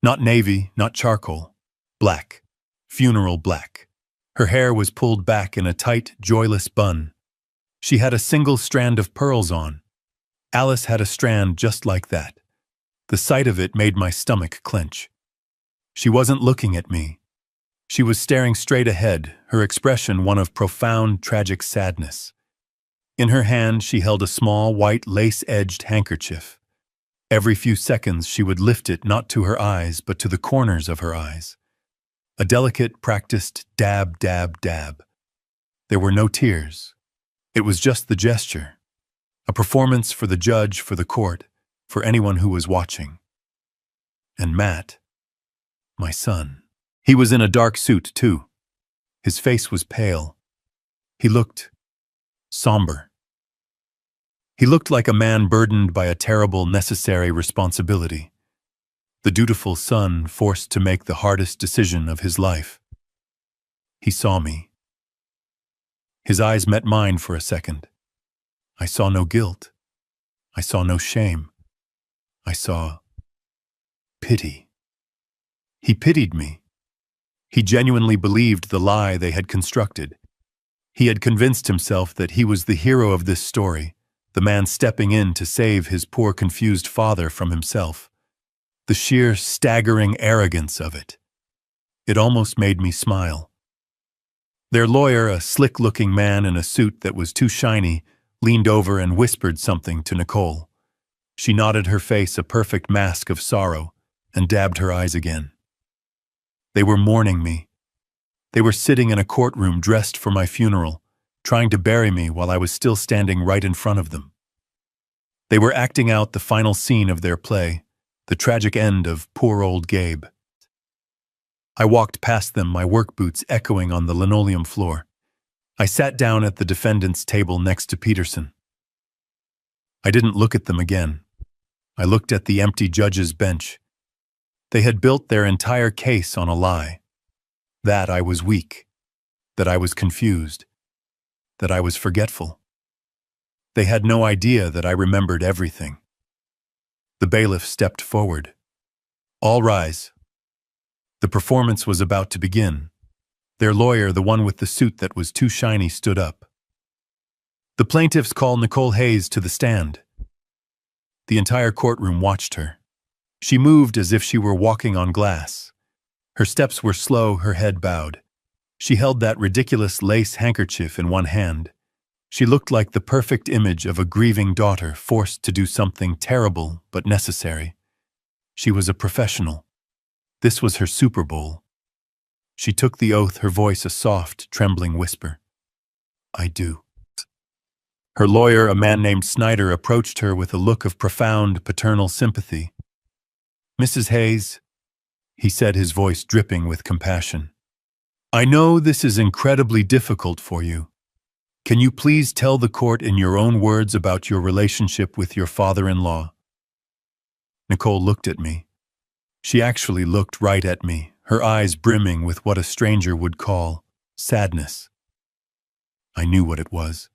Not navy, not charcoal. Black. Funeral black. Her hair was pulled back in a tight, joyless bun. She had a single strand of pearls on. Alice had a strand just like that. The sight of it made my stomach clench. She wasn't looking at me. She was staring straight ahead, her expression one of profound, tragic sadness. In her hand, she held a small, white, lace-edged handkerchief. Every few seconds, she would lift it not to her eyes, but to the corners of her eyes. A delicate, practiced dab, dab, dab. There were no tears. It was just the gesture. A performance for the judge, for the court, for anyone who was watching. And Matt, my son. He was in a dark suit, too. His face was pale. He looked somber. He looked like a man burdened by a terrible, necessary responsibility. The dutiful son forced to make the hardest decision of his life. He saw me. His eyes met mine for a second. I saw no guilt. I saw no shame. I saw pity. He pitied me. He genuinely believed the lie they had constructed. He had convinced himself that he was the hero of this story, the man stepping in to save his poor, confused father from himself. The sheer, staggering arrogance of it. It almost made me smile. Their lawyer, a slick-looking man in a suit that was too shiny, leaned over and whispered something to Nicole. She nodded, her face a perfect mask of sorrow, and dabbed her eyes again. They were mourning me. They were sitting in a courtroom dressed for my funeral, trying to bury me while I was still standing right in front of them. They were acting out the final scene of their play, the tragic end of poor old Gabe. I walked past them, my work boots echoing on the linoleum floor. I sat down at the defendant's table next to Peterson. I didn't look at them again. I looked at the empty judge's bench. They had built their entire case on a lie. That I was weak. That I was confused. That I was forgetful. They had no idea that I remembered everything. The bailiff stepped forward. "All rise." The performance was about to begin. Their lawyer, the one with the suit that was too shiny, stood up. "The plaintiffs call Nicole Hayes to the stand." The entire courtroom watched her. She moved as if she were walking on glass. Her steps were slow, her head bowed. She held that ridiculous lace handkerchief in one hand. She looked like the perfect image of a grieving daughter forced to do something terrible but necessary. She was a professional. This was her Super Bowl. She took the oath, her voice a soft, trembling whisper. I do. Her lawyer, a man named Snyder, approached her with a look of profound paternal sympathy. Mrs. Hayes, he said, his voice dripping with compassion. I know this is incredibly difficult for you. Can you please tell the court in your own words about your relationship with your father-in-law? Nicole looked at me. She actually looked right at me, her eyes brimming with what a stranger would call sadness. I knew what it was.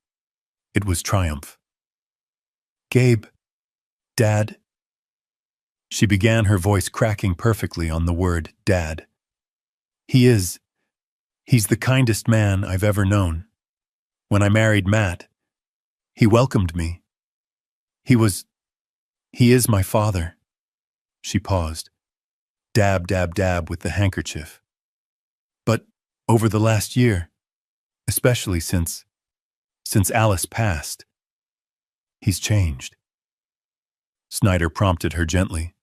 It was triumph. Gabe, Dad. She began, her voice cracking perfectly on the word Dad. He's the kindest man I've ever known. When I married Matt, he welcomed me. He is my father. She paused. Dab, dab, dab with the handkerchief. But over the last year, especially since Alice passed, he's changed. Snyder prompted her gently.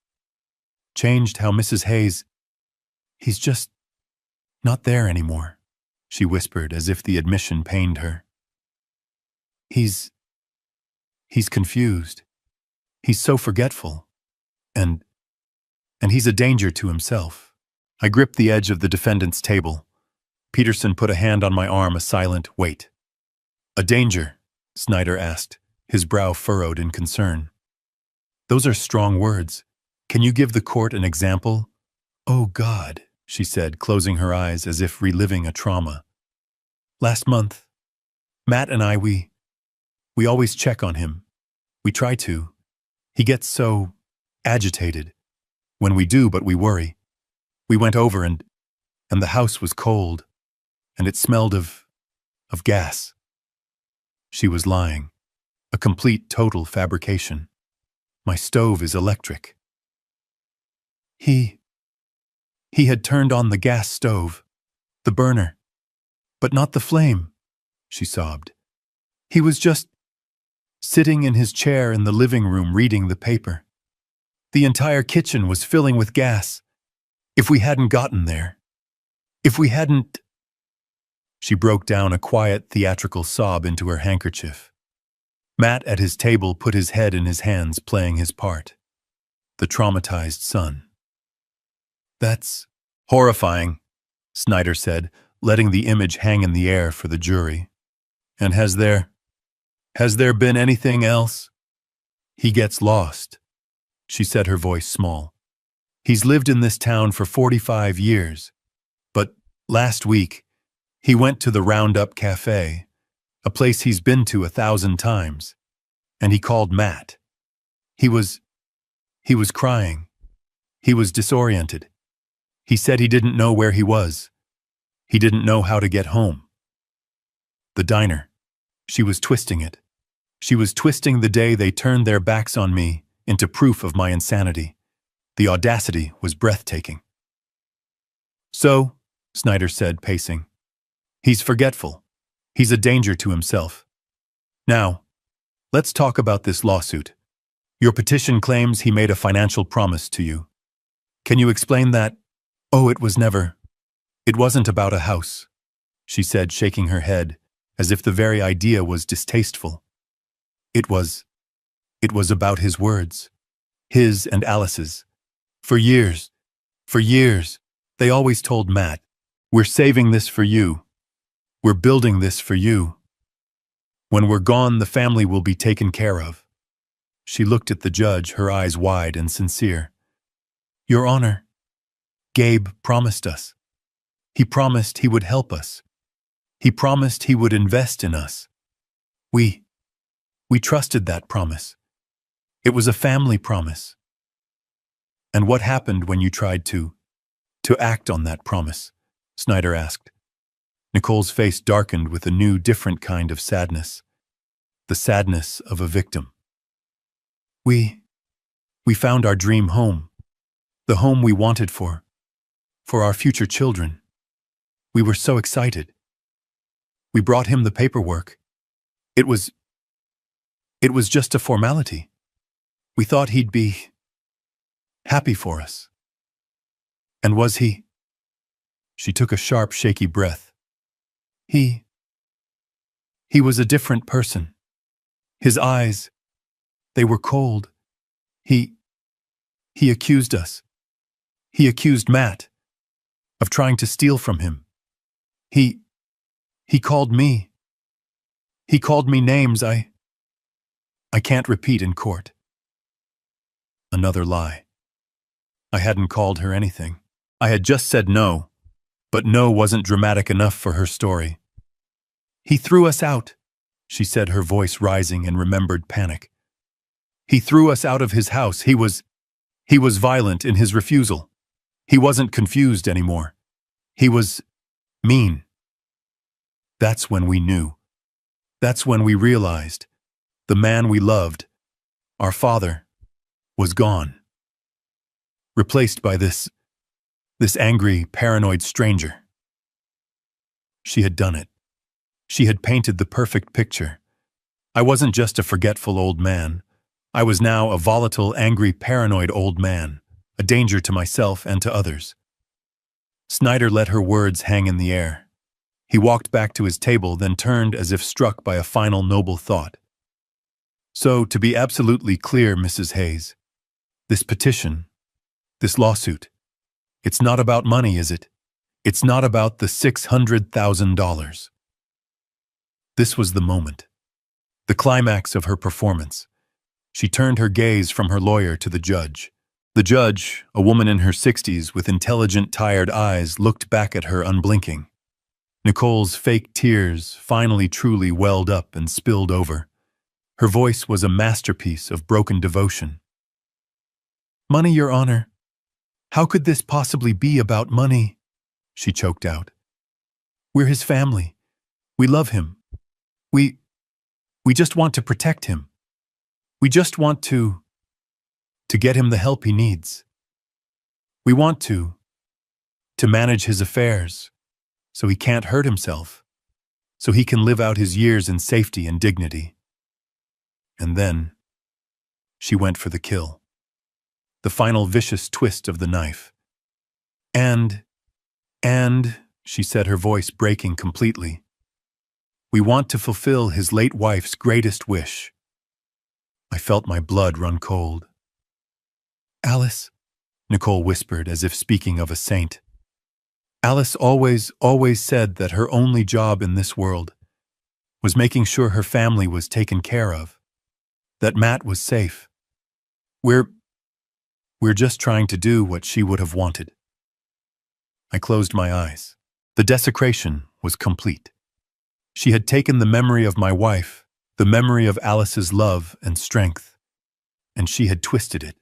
Changed how, Mrs. Hayes? He's just not there anymore, she whispered as if the admission pained her. He's confused. He's so forgetful. And he's a danger to himself. I gripped the edge of the defendant's table. Peterson put a hand on my arm, a silent wait. A danger? Snyder asked, his brow furrowed in concern. Those are strong words. Can you give the court an example? Oh, God, she said, closing her eyes as if reliving a trauma. Last month, Matt and I, we always check on him. We try to. He gets so agitated. When we do, but we worry. We went over and the house was cold, and it smelled of gas. She was lying. A complete, total fabrication. My stove is electric. He had turned on the gas stove, the burner, but not the flame, she sobbed. He was just sitting in his chair in the living room reading the paper. The entire kitchen was filling with gas. If we hadn't gotten there, if we hadn't... She broke down, a quiet, theatrical sob into her handkerchief. Matt at his table put his head in his hands, playing his part. The traumatized son. That's horrifying, Snyder said, letting the image hang in the air for the jury. And has there been anything else? He gets lost, she said, her voice small. He's lived in this town for 45 years. But last week, he went to the Roundup Cafe, a place he's been to 1,000 times, and he called Matt. He was crying. He was disoriented. He said he didn't know where he was. He didn't know how to get home. The diner. She was twisting it. She was twisting the day they turned their backs on me into proof of my insanity. The audacity was breathtaking. So, Snyder said, pacing, he's forgetful. He's a danger to himself. Now, let's talk about this lawsuit. Your petition claims he made a financial promise to you. Can you explain that? Oh, it wasn't about a house, she said, shaking her head, as if the very idea was distasteful. It was about his words, his and Alice's. For years, they always told Matt, we're saving this for you. We're building this for you. When we're gone, the family will be taken care of. She looked at the judge, her eyes wide and sincere. Your Honor, Gabe promised us. He promised he would help us. He promised he would invest in us. We trusted that promise. It was a family promise. And what happened when you tried to act on that promise? Snyder asked. Nicole's face darkened with a new, different kind of sadness. The sadness of a victim. We We found our dream home, the home we wanted for our future children. We were so excited. We brought him the paperwork. It was just a formality. We thought he'd be happy for us. And was he? She took a sharp, shaky breath. He was a different person. His eyes, they were cold. He accused us. He accused Matt of trying to steal from him. He called me. He called me names I can't repeat in court. Another lie. I hadn't called her anything. I had just said no, but no wasn't dramatic enough for her story. He threw us out, she said, her voice rising in remembered panic. He threw us out of his house. He was violent in his refusal. He wasn't confused anymore. He was mean. That's when we knew. That's when we realized the man we loved, our father, was gone. Replaced by this angry, paranoid stranger. She had done it. She had painted the perfect picture. I wasn't just a forgetful old man. I was now a volatile, angry, paranoid old man, a danger to myself and to others. Snyder let her words hang in the air. He walked back to his table, then turned as if struck by a final noble thought. So, to be absolutely clear, Mrs. Hayes, this petition, this lawsuit, it's not about money, is it? It's not about the $600,000. This was the moment, the climax of her performance. She turned her gaze from her lawyer to the judge. The judge, a woman in her 60s with intelligent, tired eyes, looked back at her unblinking. Nicole's fake tears finally truly welled up and spilled over. Her voice was a masterpiece of broken devotion. Money, Your Honor. How could this possibly be about money? She choked out. We're his family. We love him. We just want to protect him. We just want to get him the help he needs. We want to manage his affairs so he can't hurt himself, so he can live out his years in safety and dignity. And then she went for the kill, the final vicious twist of the knife. And, she said, her voice breaking completely, we want to fulfill his late wife's greatest wish. I felt my blood run cold. Alice, Nicole whispered as if speaking of a saint. Alice always said that her only job in this world was making sure her family was taken care of, that Matt was safe. We're just trying to do what she would have wanted. I closed my eyes. The desecration was complete. She had taken the memory of my wife, the memory of Alice's love and strength, and she had twisted it.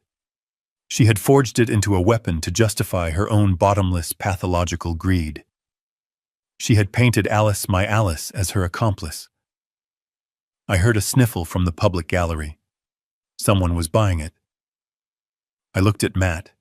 She had forged it into a weapon to justify her own bottomless pathological greed. She had painted Alice, my Alice, as her accomplice. I heard a sniffle from the public gallery. Someone was buying it. I looked at Matt.